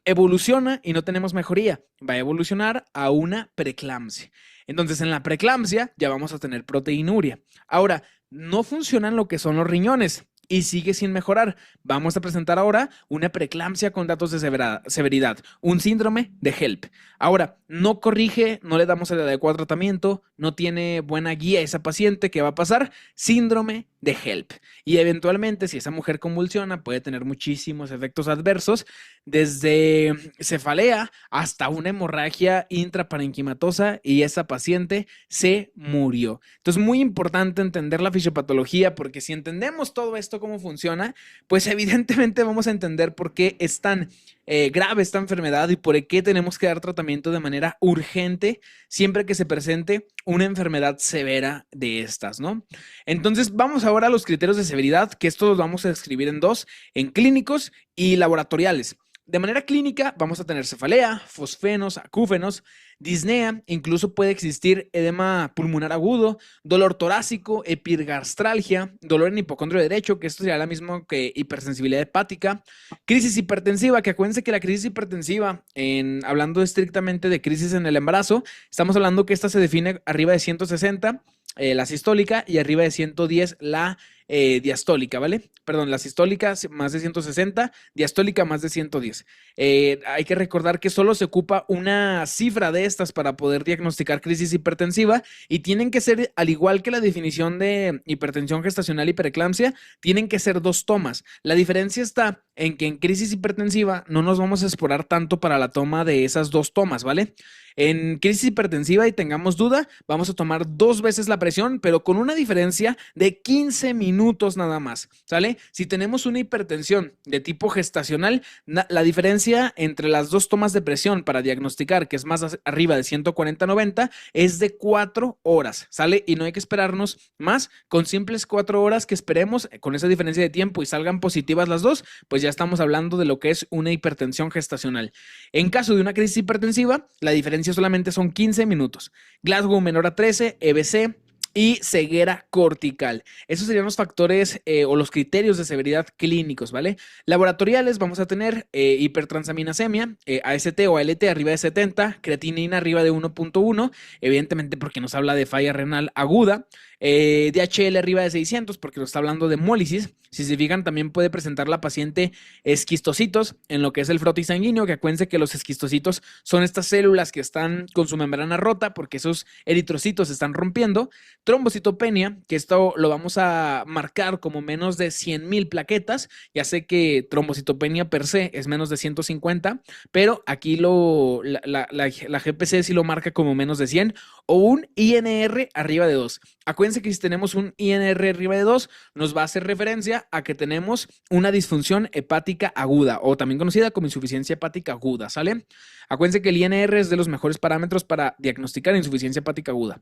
evoluciona y no tenemos mejoría. Va a evolucionar a una preeclampsia. Entonces en la preeclampsia ya vamos a tener proteinuria. Ahora, no funcionan lo que son los riñones y sigue sin mejorar. Vamos a presentar ahora una preeclampsia con datos de severidad, un síndrome de HELP. Ahora, no corrige, no le damos el adecuado tratamiento, no tiene buena guía a esa paciente. ¿Qué va a pasar? Síndrome de HELP. Y eventualmente, si esa mujer convulsiona, puede tener muchísimos efectos adversos, desde cefalea hasta una hemorragia intraparenquimatosa, y esa paciente se murió. Entonces, muy importante entender la fisiopatología, porque si entendemos todo esto, cómo funciona, pues evidentemente vamos a entender por qué es tan grave esta enfermedad y por qué tenemos que dar tratamiento de manera urgente siempre que se presente una enfermedad severa de estas, ¿no? Entonces vamos ahora a los criterios de severidad, que estos los vamos a describir en dos, en clínicos y laboratoriales. De manera clínica vamos a tener cefalea, fosfenos, acúfenos, disnea, incluso puede existir edema pulmonar agudo, dolor torácico, epirgastralgia, dolor en hipocondrio derecho, que esto sería lo mismo que hipersensibilidad hepática, crisis hipertensiva, que acuérdense que la crisis hipertensiva, hablando estrictamente de crisis en el embarazo, estamos hablando que esta se define arriba de 160, la sistólica, y arriba de 110 la diastólica, ¿vale? Perdón, la sistólica más de 160, diastólica más de 110. Hay que recordar que solo se ocupa una cifra de estas para poder diagnosticar crisis hipertensiva y tienen que ser, al igual que la definición de hipertensión gestacional y preeclampsia, tienen que ser 2 tomas. La diferencia está en que en crisis hipertensiva no nos vamos a explorar tanto para la toma de esas 2 tomas, ¿vale? En crisis hipertensiva, y tengamos duda, vamos a tomar 2 veces la presión, pero con una diferencia de 15 minutos minutos nada más, ¿sale? Si tenemos una hipertensión de tipo gestacional, la diferencia entre las dos tomas de presión para diagnosticar que es más arriba de 140-90 es de 4 horas, ¿sale? Y no hay que esperarnos más, con simples 4 horas que esperemos con esa diferencia de tiempo y salgan positivas las dos, pues ya estamos hablando de lo que es una hipertensión gestacional. En caso de una crisis hipertensiva, la diferencia solamente son 15 minutos. Glasgow menor a 13, EBC y ceguera cortical. Esos serían los factores o los criterios de severidad clínicos, ¿vale? Laboratoriales vamos a tener hipertransaminasemia, AST o ALT arriba de 70, creatinina arriba de 1.1, evidentemente porque nos habla de falla renal aguda, DHL arriba de 600 porque nos está hablando de hemólisis. Si se fijan, también puede presentar la paciente esquistocitos en lo que es el frotis sanguíneo, que acuérdense que los esquistocitos son estas células que están con su membrana rota porque esos eritrocitos se están rompiendo. Trombocitopenia, que esto lo vamos a marcar como menos de 100,000 plaquetas. Ya sé que trombocitopenia per se es menos de 150, pero aquí la GPC sí lo marca como menos de 100 o un INR arriba de 2. Acuérdense que si tenemos un INR arriba de 2, nos va a hacer referencia a que tenemos una disfunción hepática aguda o también conocida como insuficiencia hepática aguda, ¿sale? Acuérdense que el INR es de los mejores parámetros para diagnosticar insuficiencia hepática aguda.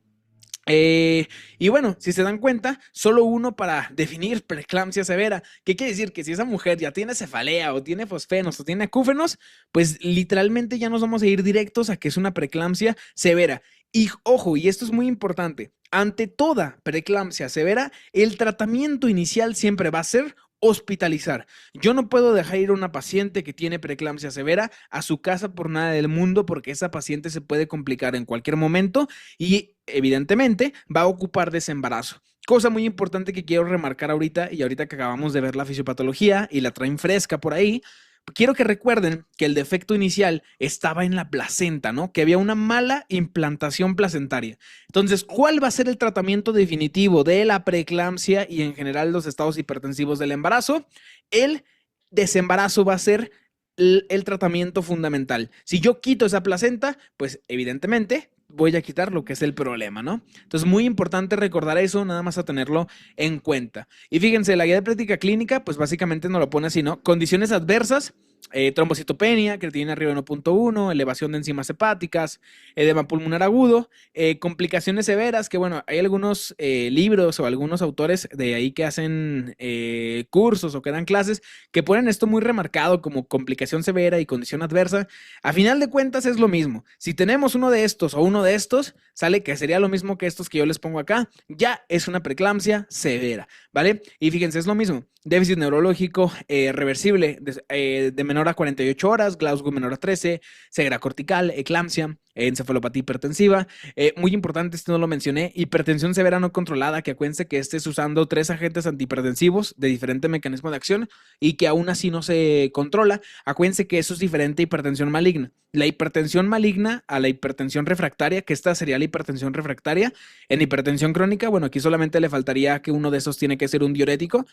Y bueno, si se dan cuenta, solo uno para definir preeclampsia severa. ¿Qué quiere decir? Que si esa mujer ya tiene cefalea o tiene fosfenos o tiene acúfenos, pues literalmente ya nos vamos a ir directos a que es una preeclampsia severa. Y ojo, y esto es muy importante, ante toda preeclampsia severa, el tratamiento inicial siempre va a ser hospitalizar. Yo no puedo dejar ir a una paciente que tiene preeclampsia severa a su casa por nada del mundo porque esa paciente se puede complicar en cualquier momento y evidentemente va a ocupar desembarazo. Cosa muy importante que quiero remarcar ahorita y ahorita que acabamos de ver la fisiopatología y la traen fresca por ahí, quiero que recuerden que el defecto inicial estaba en la placenta, ¿no? Que había una mala implantación placentaria. Entonces, ¿cuál va a ser el tratamiento definitivo de la preeclampsia y en general los estados hipertensivos del embarazo? El desembarazo va a ser el tratamiento fundamental. Si yo quito esa placenta, pues evidentemente voy a quitar lo que es el problema, ¿no? Entonces, muy importante recordar eso, nada más a tenerlo en cuenta. Y fíjense, la guía de práctica clínica, pues básicamente nos lo pone así, ¿no? Condiciones adversas, trombocitopenia, creatinina arriba de 1.1, elevación de enzimas hepáticas, edema pulmonar agudo, complicaciones severas, que bueno, hay algunos libros o algunos autores de ahí que hacen cursos o que dan clases que ponen esto muy remarcado como complicación severa y condición adversa. A final de cuentas es lo mismo. Si tenemos uno de estos o uno de estos, sale que sería lo mismo que estos que yo les pongo acá, ya es una preeclampsia severa, ¿vale? Y fíjense, es lo mismo. Déficit neurológico reversible de menor a 48 horas, Glasgow menor a 13, ceguera cortical, eclampsia, encefalopatía hipertensiva. Muy importante, esto no lo mencioné, hipertensión severa no controlada, que acuérdense que estés usando 3 agentes antihipertensivos de diferente mecanismo de acción y que aún así no se controla. Acuérdense que eso es diferente a hipertensión maligna. La hipertensión maligna a la hipertensión refractaria, que esta sería la hipertensión refractaria. En hipertensión crónica, bueno, aquí solamente le faltaría que uno de esos tiene que ser un diurético.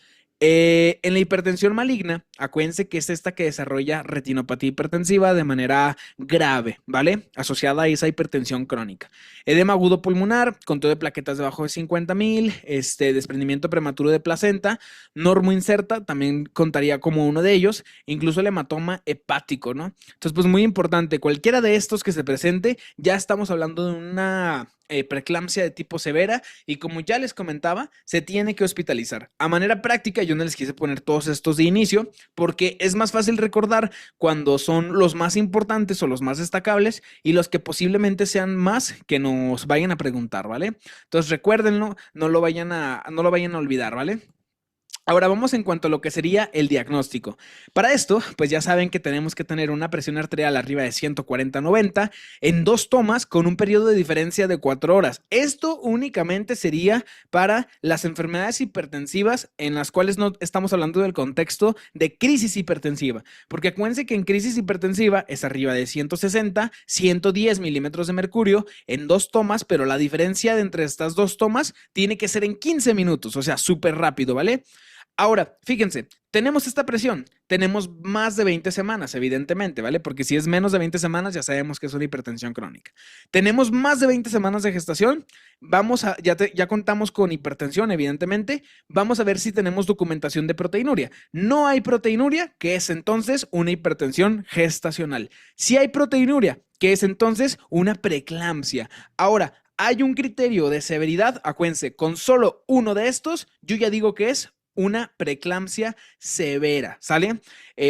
En la hipertensión maligna, acuérdense que es esta que desarrolla retinopatía hipertensiva de manera grave, ¿vale? Asociada a esa hipertensión crónica. Edema agudo pulmonar, conteo de plaquetas debajo de 50,000, desprendimiento prematuro de placenta, normoinserta, también contaría como uno de ellos, incluso el hematoma hepático, ¿no? Entonces, pues muy importante, cualquiera de estos que se presente, ya estamos hablando de una preeclampsia de tipo severa y como ya les comentaba, se tiene que hospitalizar. A manera práctica, yo no les quise poner todos estos de inicio porque es más fácil recordar cuando son los más importantes o los más destacables y los que posiblemente sean más que nos vayan a preguntar, ¿vale? Entonces recuérdenlo, no lo vayan a olvidar, ¿vale? Ahora vamos en cuanto a lo que sería el diagnóstico. Para esto, pues ya saben que tenemos que tener una presión arterial arriba de 140-90 en 2 tomas con un periodo de diferencia de 4 horas. Esto únicamente sería para las enfermedades hipertensivas en las cuales no estamos hablando del contexto de crisis hipertensiva. Porque acuérdense que en crisis hipertensiva es arriba de 160, 110 milímetros de mercurio en 2 tomas, pero la diferencia de entre estas 2 tomas tiene que ser en 15 minutos, o sea, súper rápido, ¿vale? Ahora, fíjense, tenemos esta presión, tenemos más de 20 semanas, evidentemente, ¿vale? Porque si es menos de 20 semanas, ya sabemos que es una hipertensión crónica. Tenemos más de 20 semanas de gestación, ya contamos con hipertensión, evidentemente, vamos a ver si tenemos documentación de proteinuria. No hay proteinuria, que es entonces una hipertensión gestacional. Si hay proteinuria, que es entonces una preeclampsia. Ahora, hay un criterio de severidad, acuérdense, con solo uno de estos, yo ya digo que es una preeclampsia severa, ¿sale?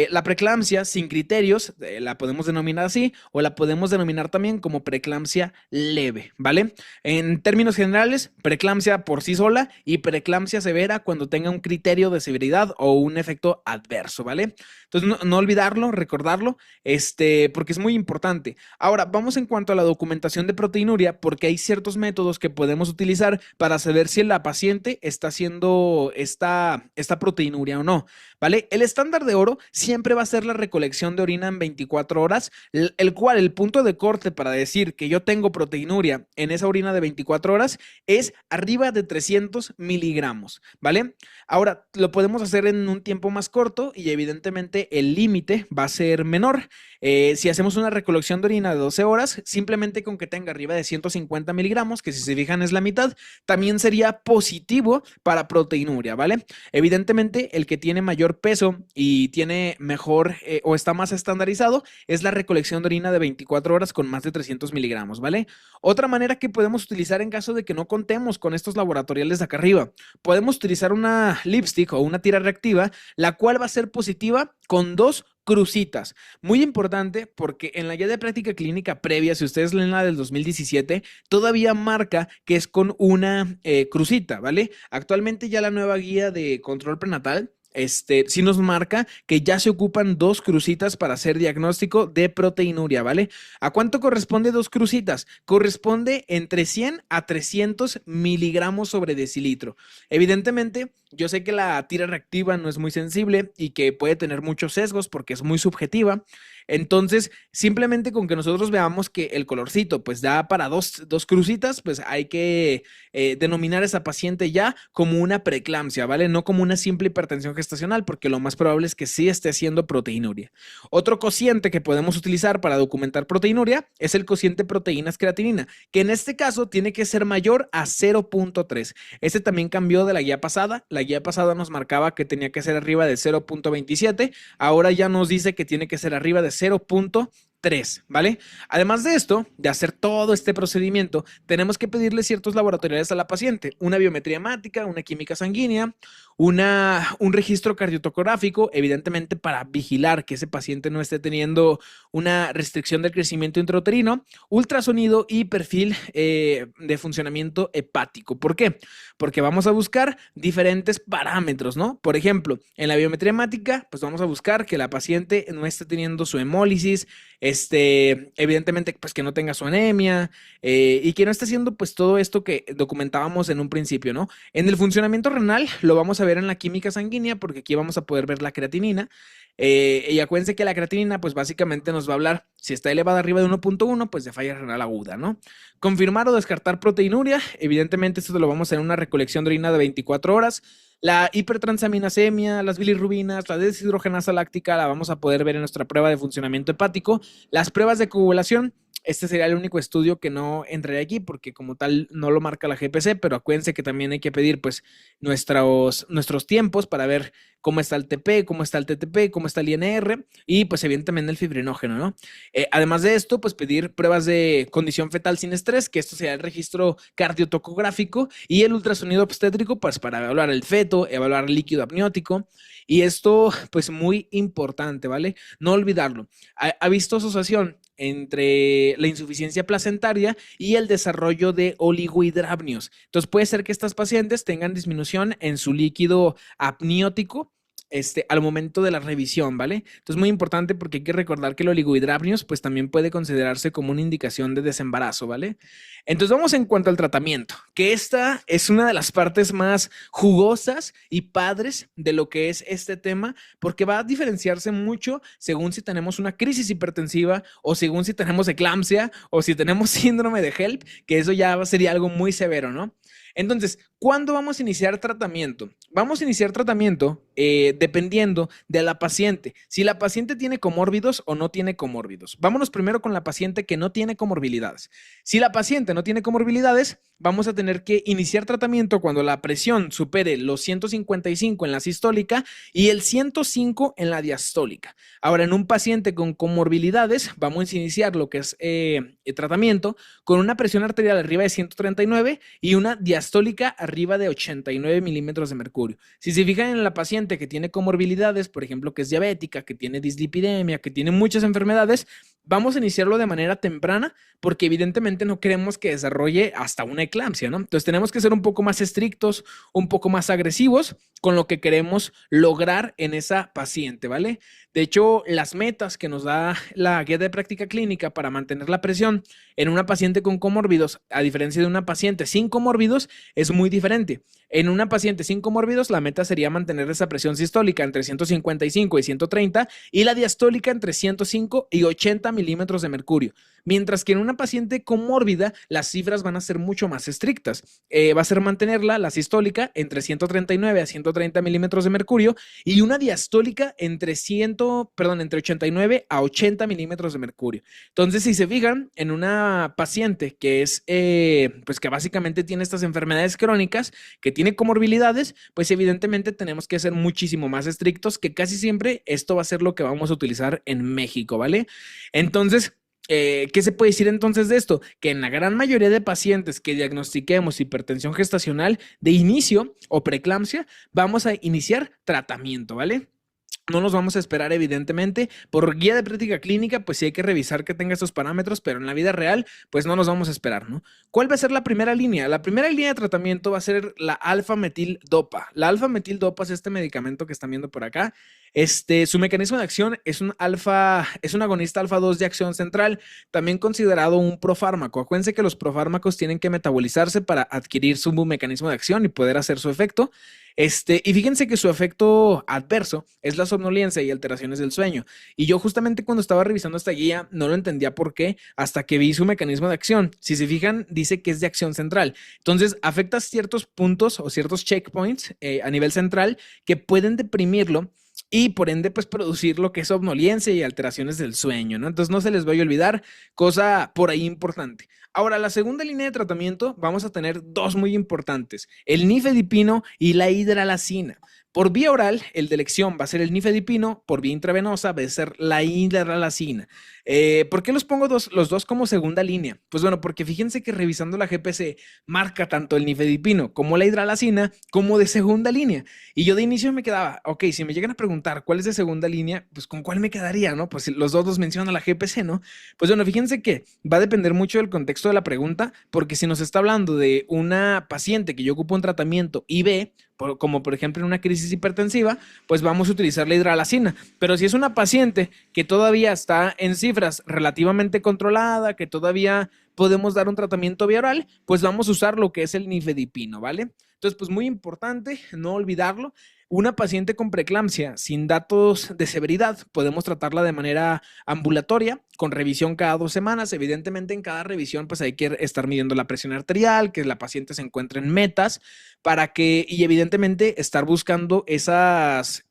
La preeclampsia sin criterios, la podemos denominar así, o la podemos denominar también como preeclampsia leve, ¿vale? En términos generales, preeclampsia por sí sola y preeclampsia severa cuando tenga un criterio de severidad o un efecto adverso, ¿vale? Entonces, no olvidarlo, recordarlo, porque es muy importante. Ahora, vamos en cuanto a la documentación de proteinuria, porque hay ciertos métodos que podemos utilizar para saber si la paciente está haciendo esta proteinuria o no, ¿vale? El estándar de oro siempre va a ser la recolección de orina en 24 horas, el cual el punto de corte para decir que yo tengo proteinuria en esa orina de 24 horas es arriba de 300 miligramos, ¿vale? Ahora, lo podemos hacer en un tiempo más corto y evidentemente el límite va a ser menor. Si hacemos una recolección de orina de 12 horas, simplemente con que tenga arriba de 150 miligramos, que si se fijan es la mitad, también sería positivo para proteinuria, ¿vale? Evidentemente, el que tiene mayor peso y tiene mejor o está más estandarizado es la recolección de orina de 24 horas con más de 300 miligramos, ¿vale? Otra manera que podemos utilizar en caso de que no contemos con estos laboratoriales de acá arriba, podemos utilizar una lipstick o una tira reactiva, la cual va a ser positiva con 2 crucitas. Muy importante porque en la guía de práctica clínica previa, si ustedes leen la del 2017, todavía marca que es con una crucita, ¿vale? Actualmente ya la nueva guía de control prenatal sí nos marca que ya se ocupan 2 crucitas para hacer diagnóstico de proteinuria, ¿vale? ¿A cuánto corresponde 2 crucitas? Corresponde entre 100 a 300 miligramos sobre decilitro. Evidentemente, yo sé que la tira reactiva no es muy sensible y que puede tener muchos sesgos porque es muy subjetiva. Entonces, simplemente con que nosotros veamos que el colorcito pues da para dos crucitas, pues hay que denominar a esa paciente ya como una preeclampsia, ¿vale? No como una simple hipertensión gestacional, porque lo más probable es que sí esté haciendo proteinuria. Otro cociente que podemos utilizar para documentar proteinuria es el cociente proteínas creatinina, que en este caso tiene que ser mayor a 0.3. Este también cambió de la guía pasada. La guía pasada nos marcaba que tenía que ser arriba de 0.27. Ahora ya nos dice que tiene que ser arriba de 0.3, ¿vale? Además de esto, de hacer todo este procedimiento, tenemos que pedirle ciertos laboratoriales a la paciente, una biometría hemática, una química sanguínea, un registro cardiotocográfico, evidentemente para vigilar que ese paciente no esté teniendo una restricción del crecimiento intrauterino, ultrasonido y perfil de funcionamiento hepático. ¿Por qué? Porque vamos a buscar diferentes parámetros, ¿no? Por ejemplo, en la biometría hemática, pues vamos a buscar que la paciente no esté teniendo su hemólisis, evidentemente, pues que no tenga su anemia y que no esté haciendo pues todo esto que documentábamos en un principio, ¿no? En el funcionamiento renal lo vamos a ver en la química sanguínea porque aquí vamos a poder ver la creatinina y acuérdense que la creatinina pues básicamente nos va a hablar si está elevada arriba de 1.1 pues de falla renal aguda, ¿no? Confirmar o descartar proteinuria, evidentemente esto lo vamos a hacer en una recolección de orina de 24 horas. La hipertransaminasemia, las bilirrubinas, la deshidrogenasa láctica la vamos a poder ver en nuestra prueba de funcionamiento hepático. Las pruebas de coagulación, este sería el único estudio que no entraría aquí porque como tal no lo marca la GPC, pero acuérdense que también hay que pedir pues nuestros tiempos para ver cómo está el TP, cómo está el TTP, cómo está el INR y pues evidentemente el fibrinógeno, ¿no? Además de esto, pues pedir pruebas de condición fetal sin estrés, que esto sería el registro cardiotocográfico y el ultrasonido obstétrico pues para evaluar el feto, evaluar el líquido amniótico y esto pues muy importante, ¿vale? No olvidarlo. ¿Ha visto asociación entre la insuficiencia placentaria y el desarrollo de oligohidramnios? Entonces puede ser que estas pacientes tengan disminución en su líquido amniótico al momento de la revisión, ¿vale? Entonces muy importante porque hay que recordar que el oligohidramnios pues también puede considerarse como una indicación de desembarazo, ¿vale? Entonces vamos en cuanto al tratamiento, que esta es una de las partes más jugosas y padres de lo que es este tema, porque va a diferenciarse mucho según si tenemos una crisis hipertensiva o según si tenemos eclampsia o si tenemos síndrome de HELP, que eso ya sería algo muy severo, ¿no? Entonces, ¿cuándo vamos a iniciar tratamiento? Vamos a iniciar tratamiento dependiendo de la paciente. Si la paciente tiene comórbidos o no tiene comórbidos. Vámonos primero con la paciente que no tiene comorbilidades. Si la paciente no tiene comorbilidades, vamos a tener que iniciar tratamiento cuando la presión supere los 155 en la sistólica y el 105 en la diastólica. Ahora, en un paciente con comorbilidades, vamos a iniciar lo que es tratamiento con una presión arterial arriba de 139 y una diastólica arriba de 89 milímetros de mercurio. Si se fijan en la paciente que tiene comorbilidades, por ejemplo, que es diabética, que tiene dislipidemia, que tiene muchas enfermedades, vamos a iniciarlo de manera temprana porque evidentemente no queremos que desarrolle hasta una eclampsia, ¿no? Entonces tenemos que ser un poco más estrictos, un poco más agresivos con lo que queremos lograr en esa paciente, ¿vale? De hecho, las metas que nos da la guía de práctica clínica para mantener la presión en una paciente con comórbidos, a diferencia de una paciente sin comórbidos, es muy diferente. En una paciente sin comórbidos, la meta sería mantener esa presión sistólica entre 155 y 130 y la diastólica entre 105 y 80 milímetros de mercurio. Mientras que en una paciente comórbida, las cifras van a ser mucho más estrictas. Va a ser mantenerla, la sistólica, entre 139 a 130 milímetros de mercurio y una diastólica entre 89 a 80 milímetros de mercurio. Entonces, si se fijan en una paciente que es, pues que básicamente tiene estas enfermedades crónicas, que tiene comorbilidades, pues evidentemente tenemos que ser muchísimo más estrictos, que casi siempre esto va a ser lo que vamos a utilizar en México, ¿vale? Entonces, ¿qué se puede decir entonces de esto? Que en la gran mayoría de pacientes que diagnostiquemos hipertensión gestacional de inicio o preeclampsia, vamos a iniciar tratamiento, ¿vale? No nos vamos a esperar, evidentemente. Por guía de práctica clínica, pues sí hay que revisar que tenga estos parámetros, pero en la vida real, pues no nos vamos a esperar, ¿no? ¿Cuál va a ser la primera línea? La primera línea de tratamiento va a ser la alfa-metil-dopa. La alfa-metil-dopa es este medicamento que están viendo por acá. Su mecanismo de acción es un agonista alfa 2 de acción central, también considerado un profármaco. Acuérdense que los profármacos tienen que metabolizarse para adquirir su mecanismo de acción y poder hacer su efecto. Y fíjense que su efecto adverso es la somnolencia y alteraciones del sueño. Y yo justamente cuando estaba revisando esta guía no lo entendía por qué hasta que vi su mecanismo de acción. Si se fijan, dice que es de acción central. Entonces, afecta ciertos puntos o ciertos checkpoints a nivel central que pueden deprimirlo y por ende, pues producir lo que es somnolencia y alteraciones del sueño, ¿no? Entonces no se les vaya a olvidar, cosa por ahí importante. Ahora, la segunda línea de tratamiento vamos a tener dos muy importantes, el nifedipino y la hidralazina. Por vía oral, el de elección va a ser el nifedipino, por vía intravenosa va a ser la hidralazina. ¿Por qué los pongo los dos como segunda línea? Pues bueno, porque fíjense que revisando la GPC marca tanto el nifedipino como la hidralazina como de segunda línea. Y yo de inicio me quedaba, ok, si me llegan a preguntar cuál es de segunda línea, pues con cuál me quedaría, ¿no? Pues los dos los menciona la GPC, ¿no? Pues bueno, fíjense que va a depender mucho del contexto de la pregunta, porque si nos está hablando de una paciente que yo ocupo un tratamiento IV, como por ejemplo en una crisis hipertensiva, pues vamos a utilizar la hidralazina. Pero si es una paciente que todavía está en cifras relativamente controlada, que todavía podemos dar un tratamiento vía oral, pues vamos a usar lo que es el nifedipino, ¿vale? Entonces, pues muy importante no olvidarlo. Una paciente con preeclampsia sin datos de severidad, podemos tratarla de manera ambulatoria, con revisión cada 2 semanas. Evidentemente, en cada revisión, pues hay que estar midiendo la presión arterial, que la paciente se encuentre en metas, y evidentemente estar buscando esas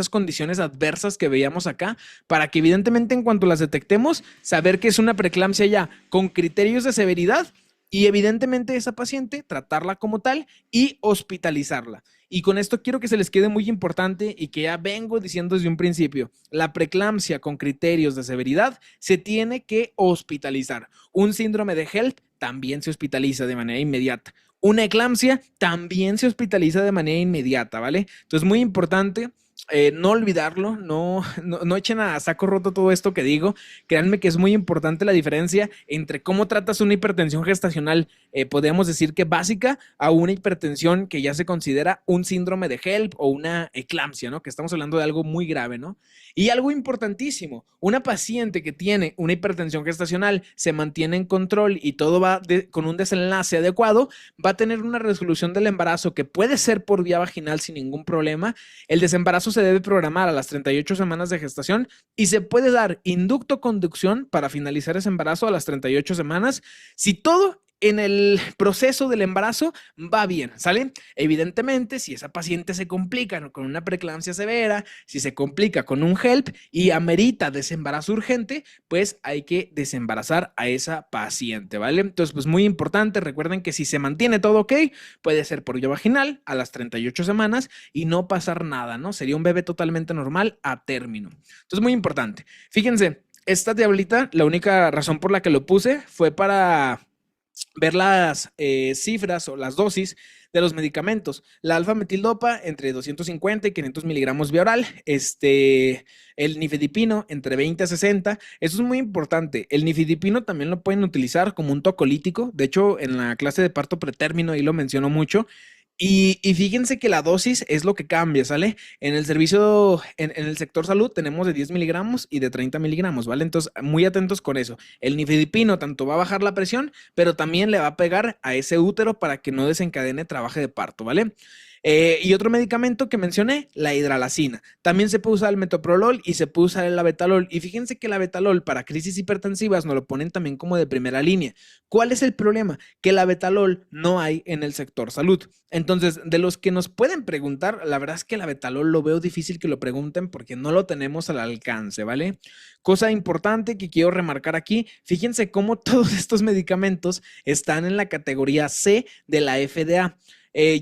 condiciones adversas que veíamos acá, para que evidentemente en cuanto las detectemos, saber que es una preeclampsia ya con criterios de severidad y evidentemente esa paciente tratarla como tal y hospitalizarla. Y con esto quiero que se les quede muy importante y que ya vengo diciendo desde un principio, la preeclampsia con criterios de severidad se tiene que hospitalizar. Un síndrome de HELP también se hospitaliza de manera inmediata. Una eclampsia también se hospitaliza de manera inmediata, ¿vale? Entonces, muy importante. No olvidarlo, no echen a saco roto todo esto que digo. Créanme que es muy importante la diferencia entre cómo tratas una hipertensión gestacional, podríamos decir que básica, a una hipertensión que ya se considera un síndrome de HELP o una eclampsia, ¿no? Que estamos hablando de algo muy grave, ¿no? Y algo importantísimo, una paciente que tiene una hipertensión gestacional se mantiene en control y todo va con un desenlace adecuado, va a tener una resolución del embarazo que puede ser por vía vaginal sin ningún problema. El desembarazo se debe programar a las 38 semanas de gestación y se puede dar inducto conducción para finalizar ese embarazo a las 38 semanas si todo en el proceso del embarazo va bien, ¿sale? Evidentemente, si esa paciente se complica con una preeclampsia severa, si se complica con un HELP y amerita desembarazo urgente, pues hay que desembarazar a esa paciente, ¿vale? Entonces, pues muy importante, recuerden que si se mantiene todo ok, puede ser por vía vaginal a las 38 semanas y no pasar nada, ¿no? Sería un bebé totalmente normal a término. Entonces, muy importante. Fíjense, esta tablita, la única razón por la que lo puse fue para ver las cifras o las dosis de los medicamentos. La alfa-metildopa entre 250 y 500 miligramos vía oral. El nifedipino entre 20 a 60. Eso es muy importante. El nifedipino también lo pueden utilizar como un tocolítico. De hecho, en la clase de parto pretérmino ahí lo menciono mucho. Y fíjense que la dosis es lo que cambia, ¿sale? En el servicio, en el sector salud tenemos de 10 miligramos y de 30 miligramos, ¿vale? Entonces, muy atentos con eso. El nifedipino tanto va a bajar la presión, pero también le va a pegar a ese útero para que no desencadene trabajo de parto, ¿vale? Y otro medicamento que mencioné, la hidralacina. También se puede usar el metoprolol y se puede usar el abetalol. Y fíjense que el abetalol para crisis hipertensivas nos lo ponen también como de primera línea. ¿Cuál es el problema? Que el abetalol no hay en el sector salud. Entonces, de los que nos pueden preguntar, la verdad es que el abetalol lo veo difícil que lo pregunten porque no lo tenemos al alcance, ¿vale? Cosa importante que quiero remarcar aquí, fíjense cómo todos estos medicamentos están en la categoría C de la FDA.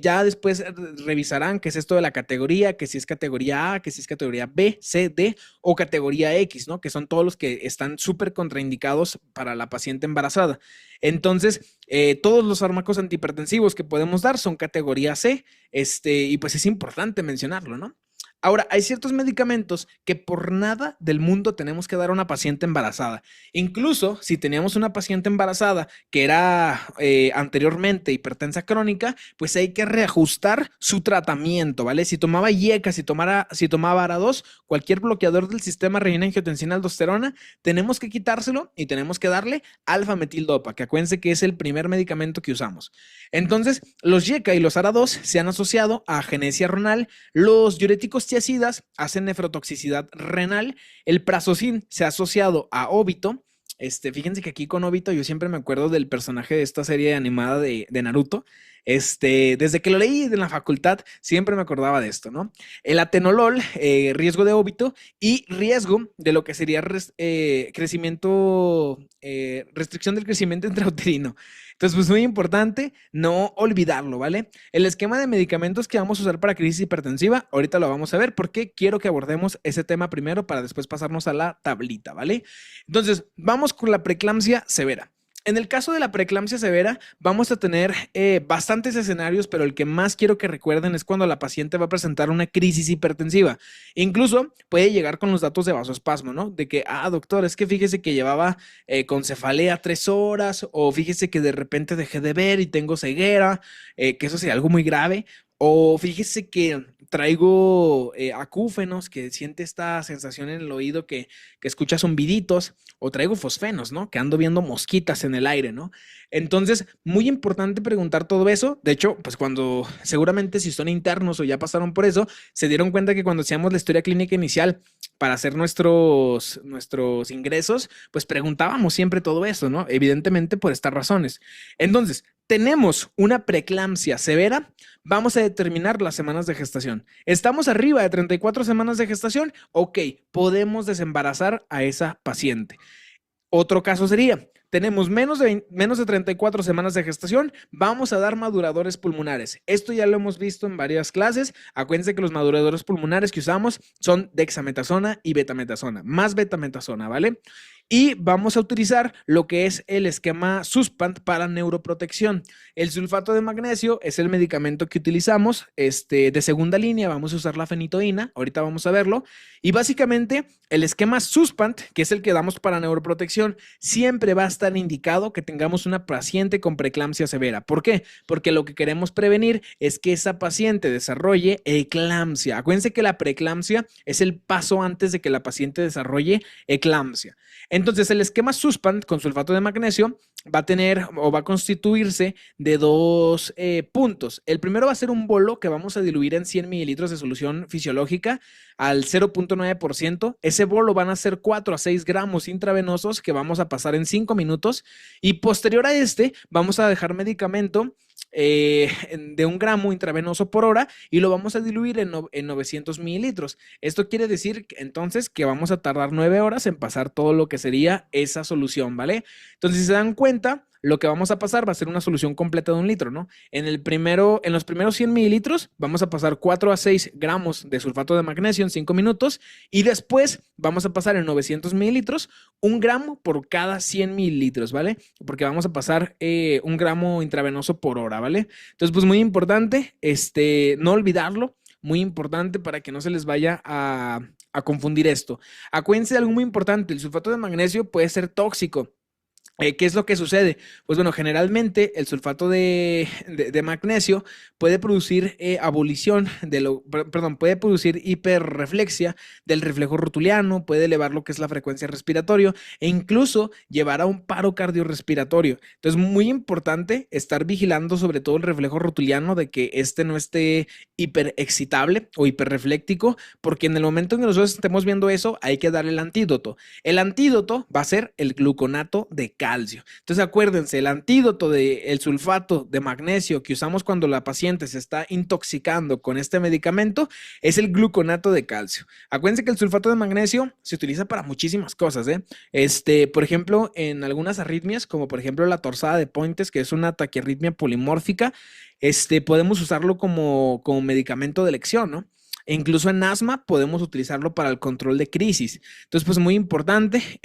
Ya después revisarán qué es esto de la categoría, que si es categoría A, que si es categoría B, C, D o categoría X, ¿no? Que son todos los que están súper contraindicados para la paciente embarazada. Entonces, todos los fármacos antihipertensivos que podemos dar son categoría C, y pues es importante mencionarlo, ¿no? Ahora, hay ciertos medicamentos que por nada del mundo tenemos que dar a una paciente embarazada. Incluso si teníamos una paciente embarazada que era anteriormente hipertensa crónica, pues hay que reajustar su tratamiento, ¿vale? Si tomaba IECA, si tomaba ARA2, cualquier bloqueador del sistema renin-angiotensina-aldosterona, tenemos que quitárselo y tenemos que darle alfa-metildopa, que acuérdense que es el primer medicamento que usamos. Entonces, los IECA y los ARA2 se han asociado a agenesia renal, los diuréticos tiacidas hacen nefrotoxicidad renal, el prazosin se ha asociado a óbito. Fíjense que aquí con óbito yo siempre me acuerdo del personaje de esta serie animada de Naruto. Desde que lo leí en la facultad, siempre me acordaba de esto, ¿no? El atenolol, riesgo de óbito y riesgo de lo que sería restricción del crecimiento intrauterino. Entonces, pues muy importante no olvidarlo, ¿vale? El esquema de medicamentos que vamos a usar para crisis hipertensiva, ahorita lo vamos a ver porque quiero que abordemos ese tema primero para después pasarnos a la tablita, ¿vale? Entonces, vamos con la preeclampsia severa. En el caso de la preeclampsia severa, vamos a tener bastantes escenarios, pero el que más quiero que recuerden es cuando la paciente va a presentar una crisis hipertensiva. Incluso puede llegar con los datos de vasoespasmo, ¿no? De que, doctor, es que fíjese que llevaba con cefalea 3 horas, o fíjese que de repente dejé de ver y tengo ceguera, que eso sería algo muy grave. O fíjese que traigo acúfenos, que siente esta sensación en el oído que escucha zumbiditos, o traigo fosfenos, ¿no? Que ando viendo mosquitas en el aire, ¿no? Entonces, muy importante preguntar todo eso. De hecho, pues cuando seguramente si son internos o ya pasaron por eso, se dieron cuenta que cuando hacíamos la historia clínica inicial para hacer nuestros ingresos, pues preguntábamos siempre todo eso, ¿no? Evidentemente por estas razones. Entonces, tenemos una preeclampsia severa, vamos a determinar las semanas de gestación. ¿Estamos arriba de 34 semanas de gestación? Ok, podemos desembarazar a esa paciente. Otro caso sería, tenemos menos de 34 semanas de gestación, vamos a dar maduradores pulmonares. Esto ya lo hemos visto en varias clases. Acuérdense que los maduradores pulmonares que usamos son dexametasona y betametasona, más betametasona, ¿vale? Y vamos a utilizar lo que es el esquema Suspant para neuroprotección. El sulfato de magnesio es el medicamento que utilizamos de segunda línea. Vamos a usar la fenitoína, ahorita vamos a verlo. Y básicamente el esquema Suspant, que es el que damos para neuroprotección, siempre va a estar indicado que tengamos una paciente con preeclampsia severa. ¿Por qué? Porque lo que queremos prevenir es que esa paciente desarrolle eclampsia. Acuérdense que la preeclampsia es el paso antes de que la paciente desarrolle eclampsia. Entonces, el esquema Suspant con sulfato de magnesio va a tener o va a constituirse de dos puntos. El primero va a ser un bolo que vamos a diluir en 100 mililitros de solución fisiológica al 0.9%. Ese bolo van a ser 4 a 6 gramos intravenosos que vamos a pasar en 5 minutos y posterior a este vamos a dejar medicamento de 1 gramo intravenoso por hora y lo vamos a diluir en 900 mililitros. Esto quiere decir entonces que vamos a tardar 9 horas en pasar todo lo que sería esa solución, ¿vale? Entonces, si se dan cuenta, lo que vamos a pasar va a ser una solución completa de 1 litro, ¿no? En los primeros 100 mililitros vamos a pasar 4 a 6 gramos de sulfato de magnesio en 5 minutos y después vamos a pasar en 900 mililitros 1 gramo por cada 100 mililitros, ¿vale? Porque vamos a pasar 1 gramo intravenoso por hora, ¿vale? Entonces, pues muy importante, no olvidarlo, muy importante para que no se les vaya a confundir esto. Acuérdense de algo muy importante, el sulfato de magnesio puede ser tóxico. ¿Qué es lo que sucede? Pues bueno, generalmente el sulfato de magnesio puede producir abolición puede producir hiperreflexia del reflejo rotuliano, puede elevar lo que es la frecuencia respiratoria e incluso llevar a un paro cardiorrespiratorio. Entonces, muy importante estar vigilando sobre todo el reflejo rotuliano de que no esté hiperexcitable o hiperrefléctico, porque en el momento en que nosotros estemos viendo eso, hay que darle el antídoto. El antídoto va a ser el gluconato de calcio. Entonces acuérdense, el antídoto del sulfato de magnesio que usamos cuando la paciente se está intoxicando con este medicamento es el gluconato de calcio. Acuérdense que el sulfato de magnesio se utiliza para muchísimas cosas, por ejemplo, en algunas arritmias, como por ejemplo la torsada de Pointes, que es una taquiarritmia polimórfica, podemos usarlo como medicamento de elección, ¿no? E incluso en asma podemos utilizarlo para el control de crisis. Entonces, pues muy importante,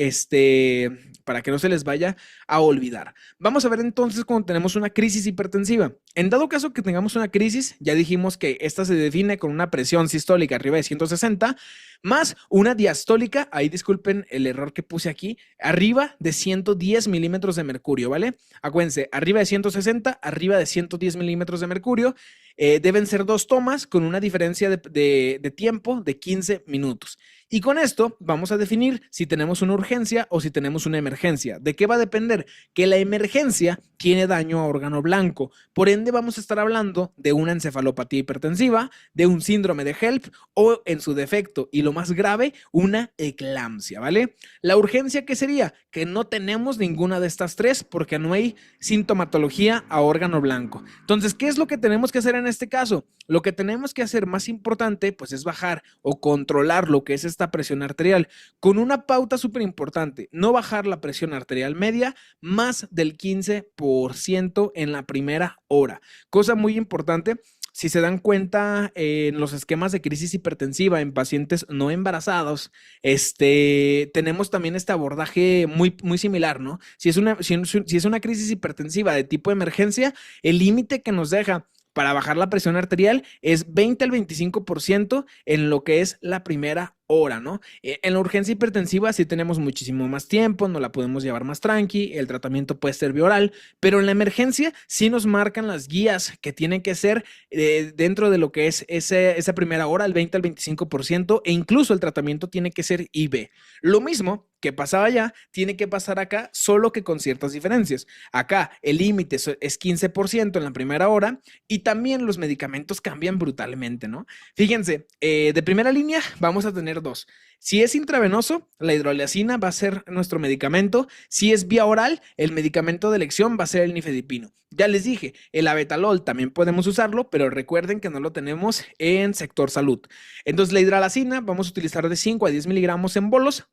para que no se les vaya a olvidar. Vamos a ver entonces cuando tenemos una crisis hipertensiva. En dado caso que tengamos una crisis, ya dijimos que esta se define con una presión sistólica arriba de 160, más una diastólica, ahí disculpen el error que puse aquí, arriba de 110 milímetros de mercurio, ¿vale? Acuérdense, arriba de 160, arriba de 110 milímetros de mercurio. Deben ser 2 tomas con una diferencia de tiempo de 15 minutos. Y con esto vamos a definir si tenemos una urgencia o si tenemos una emergencia. ¿De qué va a depender? Que la emergencia tiene daño a órgano blanco. Por ende, vamos a estar hablando de una encefalopatía hipertensiva, de un síndrome de HELP o, en su defecto y lo más grave, una eclampsia, ¿vale? La urgencia, ¿qué sería? Que no tenemos ninguna de estas tres porque no hay sintomatología a órgano blanco. Entonces, ¿qué es lo que tenemos que hacer en este caso? Lo que tenemos que hacer más importante, pues, es bajar o controlar lo que es esta presión arterial con una pauta súper importante: no bajar la presión arterial media más del 15% en la primera hora. Cosa muy importante. Si se dan cuenta, en los esquemas de crisis hipertensiva en pacientes no embarazados, tenemos también este abordaje muy, muy similar, ¿no? Si es una crisis hipertensiva de tipo emergencia, el límite que nos deja para bajar la presión arterial es 20 al 25% en lo que es la primera hora, ¿no? En la urgencia hipertensiva sí tenemos muchísimo más tiempo, nos la podemos llevar más tranqui, el tratamiento puede ser bioral, pero en la emergencia sí nos marcan las guías que tienen que ser dentro de lo que es esa primera hora, el 20 al 25%, e incluso el tratamiento tiene que ser IV. Lo mismo que pasaba allá, tiene que pasar acá, solo que con ciertas diferencias. Acá el límite es 15% en la primera hora y también los medicamentos cambian brutalmente, ¿no? Fíjense, de primera línea vamos a tener 2. Si es intravenoso, la hidroleacina va a ser nuestro medicamento. Si es vía oral, el medicamento de elección va a ser el nifedipino. Ya les dije, el abetalol también podemos usarlo, pero recuerden que no lo tenemos en sector salud. Entonces, la hidralacina vamos a utilizar de 5 a 10 miligramos en bolos.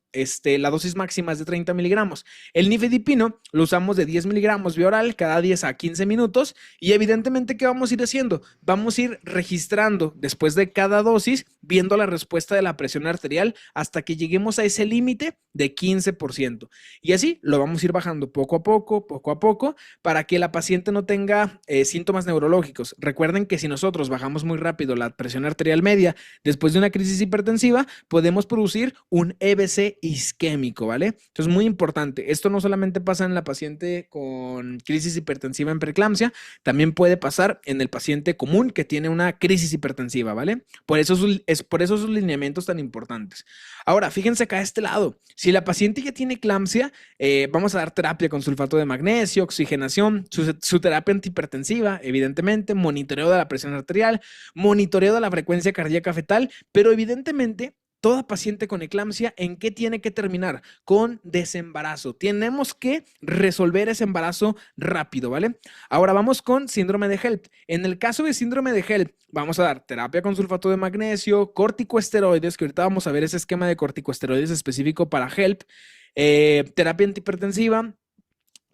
La dosis máxima es de 30 miligramos. El nifedipino lo usamos de 10 miligramos vía oral cada 10 a 15 minutos. Y evidentemente, ¿qué vamos a ir haciendo? Vamos a ir registrando después de cada dosis, viendo la respuesta de la presión arterial hasta que lleguemos a ese límite de 15%. Y así lo vamos a ir bajando poco a poco, para que la paciente no tenga síntomas neurológicos. Recuerden que si nosotros bajamos muy rápido la presión arterial media después de una crisis hipertensiva, podemos producir un EBC isquémico, ¿vale? Entonces, muy importante. Esto no solamente pasa en la paciente con crisis hipertensiva en preeclampsia, también puede pasar en el paciente común que tiene una crisis hipertensiva, ¿vale? Por eso sus lineamientos tan importantes. Ahora, fíjense acá a este lado. Si la paciente ya tiene eclampsia, vamos a dar terapia con sulfato de magnesio, oxigenación, su terapia antihipertensiva, evidentemente, monitoreo de la presión arterial, monitoreo de la frecuencia cardíaca fetal, pero evidentemente toda paciente con eclampsia, ¿en qué tiene que terminar? Con desembarazo. Tenemos que resolver ese embarazo rápido, ¿vale? Ahora vamos con síndrome de HELP. En el caso de síndrome de HELP, vamos a dar terapia con sulfato de magnesio, corticosteroides, que ahorita vamos a ver ese esquema de corticosteroides específico para HELP, terapia antihipertensiva,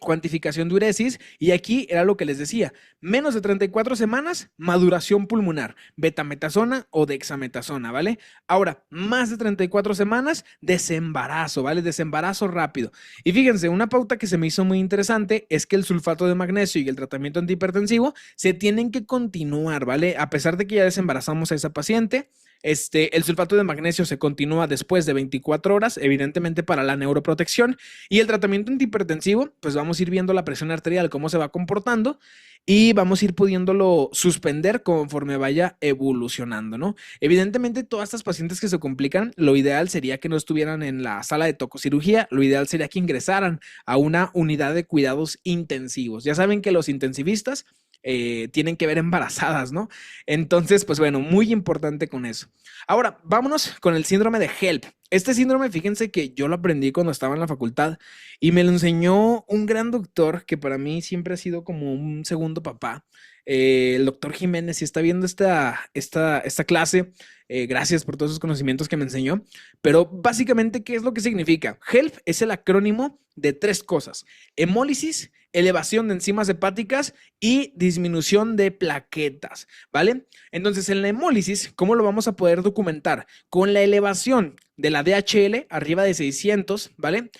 cuantificación de uresis, y aquí era lo que les decía, menos de 34 semanas, maduración pulmonar, betametasona o dexametasona, ¿vale? Ahora, más de 34 semanas, desembarazo, ¿vale? Desembarazo rápido. Y fíjense, una pauta que se me hizo muy interesante es que el sulfato de magnesio y el tratamiento antihipertensivo se tienen que continuar, ¿vale? A pesar de que ya desembarazamos a esa paciente, el sulfato de magnesio se continúa después de 24 horas, evidentemente para la neuroprotección, y el tratamiento antihipertensivo, pues vamos a ir viendo la presión arterial, cómo se va comportando, y vamos a ir pudiéndolo suspender conforme vaya evolucionando, ¿no? Evidentemente, todas estas pacientes que se complican, lo ideal sería que no estuvieran en la sala de tococirugía, lo ideal sería que ingresaran a una unidad de cuidados intensivos. Ya saben que los intensivistas tienen que ver embarazadas, ¿no? Entonces, pues bueno, muy importante con eso. Ahora, vámonos con el síndrome de HELP. Este síndrome, fíjense que yo lo aprendí cuando estaba en la facultad y me lo enseñó un gran doctor que para mí siempre ha sido como un segundo papá. El doctor Jiménez, si está viendo esta clase, gracias por todos esos conocimientos que me enseñó. Pero básicamente, ¿qué es lo que significa? HELP es el acrónimo de 3 cosas: hemólisis, elevación de enzimas hepáticas y disminución de plaquetas, ¿vale? Entonces, en la hemólisis, ¿cómo lo vamos a poder documentar? Con la elevación de la DHL arriba de 600, ¿vale?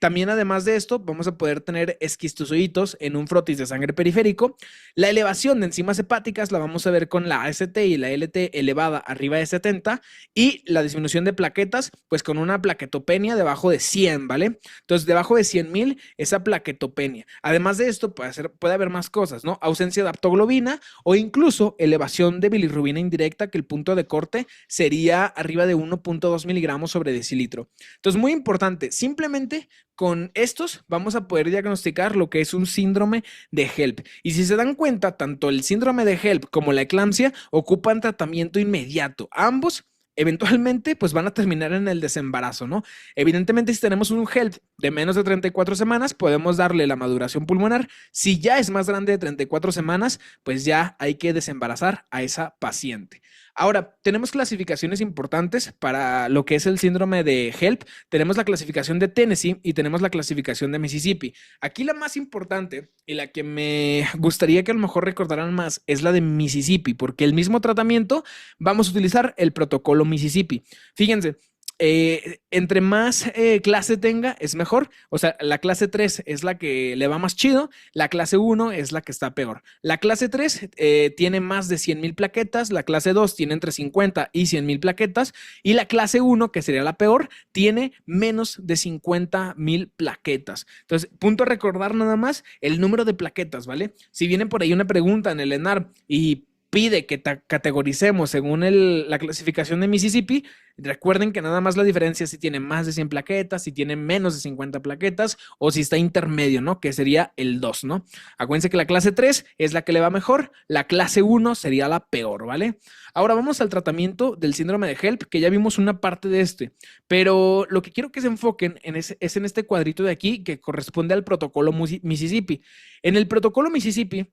También, además de esto, vamos a poder tener esquistozoitos en un frotis de sangre periférico. La elevación de enzimas hepáticas la vamos a ver con la AST y la LT elevada arriba de 70, y la disminución de plaquetas, pues con una plaquetopenia debajo de 100, ¿vale? Entonces, debajo de 100,000, esa plaquetopenia. Además de esto, puede haber más cosas, ¿no? Ausencia de aptoglobina o incluso elevación de bilirrubina indirecta, que el punto de corte sería arriba de 1.2 miligramos sobre decilitro. Entonces, muy importante, simplemente con estos vamos a poder diagnosticar lo que es un síndrome de HELP. Y si se dan cuenta, tanto el síndrome de HELP como la eclampsia ocupan tratamiento inmediato. Ambos eventualmente pues van a terminar en el desembarazo, ¿no? Evidentemente, si tenemos un HELP de menos de 34 semanas, podemos darle la maduración pulmonar. Si ya es más grande de 34 semanas, pues ya hay que desembarazar a esa paciente. Ahora, tenemos clasificaciones importantes para lo que es el síndrome de HELP. Tenemos la clasificación de Tennessee y tenemos la clasificación de Mississippi. Aquí la más importante y la que me gustaría que a lo mejor recordaran más es la de Mississippi, porque el mismo tratamiento vamos a utilizar el protocolo Mississippi. Fíjense, entre más clase tenga es mejor. O sea, la clase 3 es la que le va más chido, la clase 1 es la que está peor. La clase 3 tiene más de 100,000 plaquetas, la clase 2 tiene entre 50 y 100,000 plaquetas, y la clase 1, que sería la peor, tiene menos de 50,000 plaquetas. Entonces, punto a recordar nada más el número de plaquetas, ¿vale? Si viene por ahí una pregunta en el ENAR y pide que categoricemos según la clasificación de Mississippi, recuerden que nada más la diferencia es si tiene más de 100 plaquetas, si tiene menos de 50 plaquetas o si está intermedio, ¿no? Que sería el 2, ¿no? Acuérdense que la clase 3 es la que le va mejor, la clase 1 sería la peor, ¿vale? Ahora vamos al tratamiento del síndrome de HELP, que ya vimos una parte de pero lo que quiero que se enfoquen es en este cuadrito de aquí que corresponde al protocolo Mississippi. En el protocolo Mississippi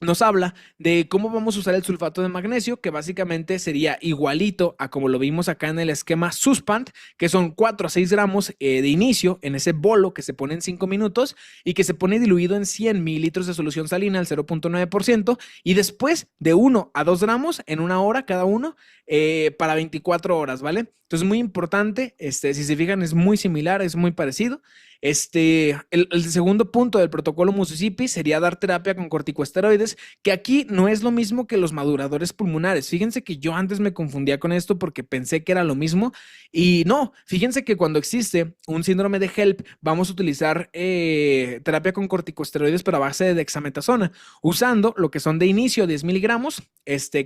nos habla de cómo vamos a usar el sulfato de magnesio, que básicamente sería igualito a como lo vimos acá en el esquema Suspant, que son 4 a 6 gramos de inicio en ese bolo que se pone en 5 minutos y que se pone diluido en 100 mililitros de solución salina al 0.9%, y después de 1 a 2 gramos en 1 hora cada uno para 24 horas, ¿vale? Entonces, muy importante, si se fijan, es muy similar, es muy parecido. El segundo punto del protocolo Mississippi sería dar terapia con corticosteroides, que aquí no es lo mismo que los maduradores pulmonares. Fíjense que yo antes me confundía con esto porque pensé que era lo mismo y no, fíjense que cuando existe un síndrome de HELP, vamos a utilizar terapia con corticosteroides pero a base de dexametasona, usando lo que son de inicio 10 miligramos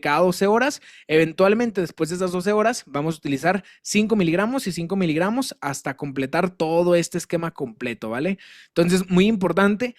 cada 12 horas. Eventualmente, después de esas 12 horas, vamos a utilizar 5 miligramos y 5 miligramos hasta completar todo este esquema completo, ¿vale? Entonces, muy importante,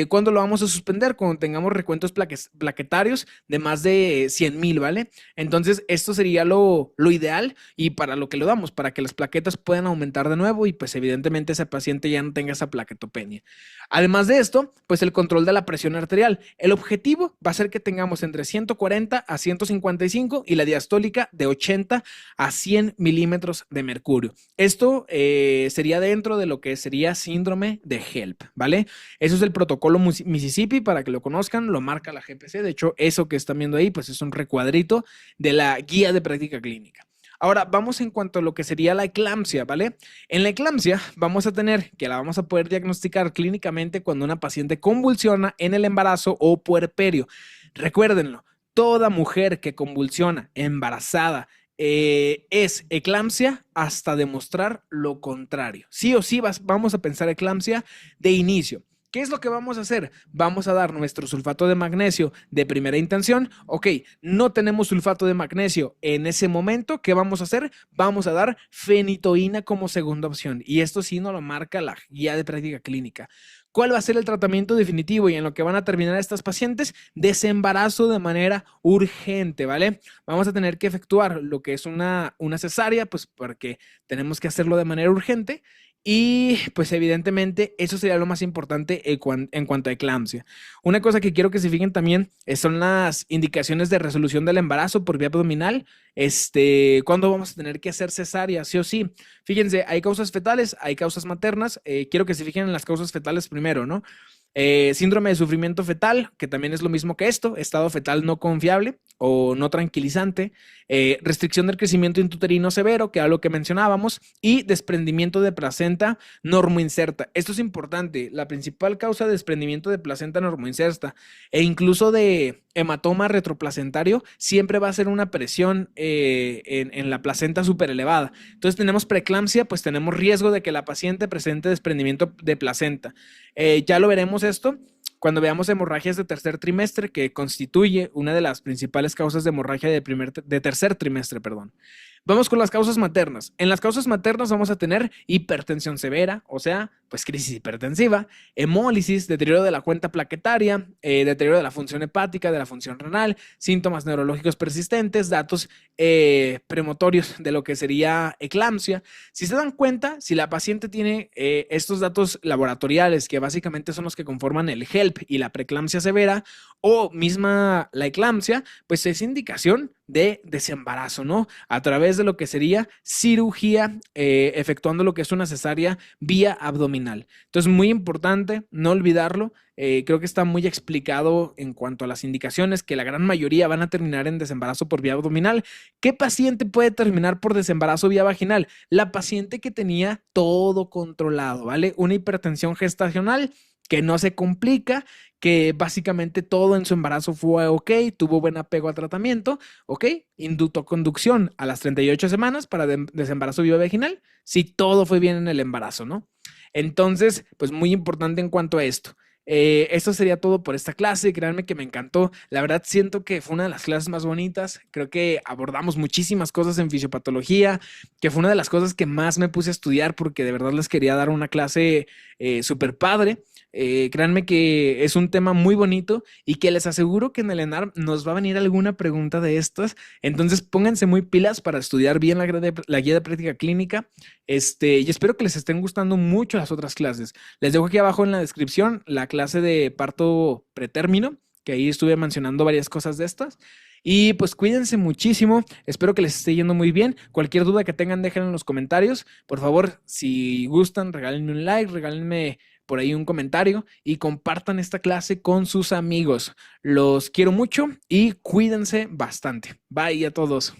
¿cuándo lo vamos a suspender? Cuando tengamos recuentos plaquetarios de más de 100,000, ¿vale? Entonces, esto sería lo ideal y para lo que lo damos, para que las plaquetas puedan aumentar de nuevo y pues evidentemente ese paciente ya no tenga esa plaquetopenia. Además de esto, pues el control de la presión arterial. El objetivo va a ser que tengamos entre 140 a 155 y la diastólica de 80 a 100 milímetros de mercurio. Esto sería dentro de lo que sería síndrome de HELP, ¿vale? Eso es el protocolo Mississippi, para que lo conozcan, lo marca la GPC. De hecho, eso que están viendo ahí, pues es un recuadrito de la guía de práctica clínica. Ahora, vamos en cuanto a lo que sería la eclampsia, ¿vale? En la eclampsia vamos a tener que la vamos a poder diagnosticar clínicamente cuando una paciente convulsiona en el embarazo o puerperio. Recuérdenlo, toda mujer que convulsiona embarazada es eclampsia hasta demostrar lo contrario. Sí o sí vamos a pensar eclampsia de inicio. ¿Qué es lo que vamos a hacer? Vamos a dar nuestro sulfato de magnesio de primera intención. Ok, no tenemos sulfato de magnesio en ese momento. ¿Qué vamos a hacer? Vamos a dar fenitoína como segunda opción. Y esto sí nos lo marca la guía de práctica clínica. ¿Cuál va a ser el tratamiento definitivo y en lo que van a terminar estas pacientes? Desembarazo de manera urgente, ¿vale? Vamos a tener que efectuar lo que es una cesárea, pues porque tenemos que hacerlo de manera urgente. Y pues evidentemente eso sería lo más importante en cuanto a eclampsia. Una cosa que quiero que se fijen también son las indicaciones de resolución del embarazo por vía abdominal. ¿Cuándo vamos a tener que hacer cesárea? Sí o sí. Fíjense, hay causas fetales, hay causas maternas. Quiero que se fijen en las causas fetales primero, ¿no? Síndrome de sufrimiento fetal, que también es lo mismo que esto, estado fetal no confiable o no tranquilizante, restricción del crecimiento intrauterino severo, que era lo que mencionábamos, y desprendimiento de placenta normoinserta. Esto es importante, la principal causa de desprendimiento de placenta normoinserta e incluso de hematoma retroplacentario siempre va a ser una presión en la placenta súper elevada. Entonces tenemos preeclampsia, pues tenemos riesgo de que la paciente presente desprendimiento de placenta. Ya lo veremos esto cuando veamos hemorragias de tercer trimestre, que constituye una de las principales causas de hemorragia de tercer trimestre, perdón. Vamos con las causas maternas. En las causas maternas vamos a tener hipertensión severa, o sea, pues crisis hipertensiva, hemólisis, deterioro de la cuenta plaquetaria, deterioro de la función hepática, de la función renal, síntomas neurológicos persistentes, datos premotorios de lo que sería eclampsia. Si se dan cuenta, si la paciente tiene estos datos laboratoriales, que básicamente son los que conforman el HELP y la preeclampsia severa, o misma la eclampsia, pues es indicación de desembarazo, ¿no? A través de lo que sería cirugía, efectuando lo que es una cesárea vía abdominal. Entonces, muy importante no olvidarlo. Creo que está muy explicado en cuanto a las indicaciones, que la gran mayoría van a terminar en desembarazo por vía abdominal. ¿Qué paciente puede terminar por desembarazo vía vaginal? La paciente que tenía todo controlado, ¿vale? Una hipertensión gestacional que no se complica, que básicamente todo en su embarazo fue ok, tuvo buen apego al tratamiento, ok, inductoconducción a las 38 semanas para desembarazo vía vaginal, si todo fue bien en el embarazo, ¿no? Entonces, pues muy importante en cuanto a esto. Esto sería todo por esta clase. Créanme que me encantó. La verdad siento que fue una de las clases más bonitas. Creo que abordamos muchísimas cosas en fisiopatología, que fue una de las cosas que más me puse a estudiar porque de verdad les quería dar una clase súper padre. Créanme que es un tema muy bonito y que les aseguro que en el ENARM nos va a venir alguna pregunta de estas. Entonces pónganse muy pilas para estudiar bien la guía de práctica clínica. Y espero que les estén gustando mucho las otras clases. Les dejo aquí abajo en la descripción la clase de parto pretérmino, que ahí estuve mencionando varias cosas de estas. Y pues cuídense muchísimo, espero que les esté yendo muy bien. Cualquier duda que tengan, déjenla en los comentarios. Por favor, si gustan, regálenme un like, regálenme por ahí un comentario y compartan esta clase con sus amigos. Los quiero mucho y cuídense bastante. Bye a todos.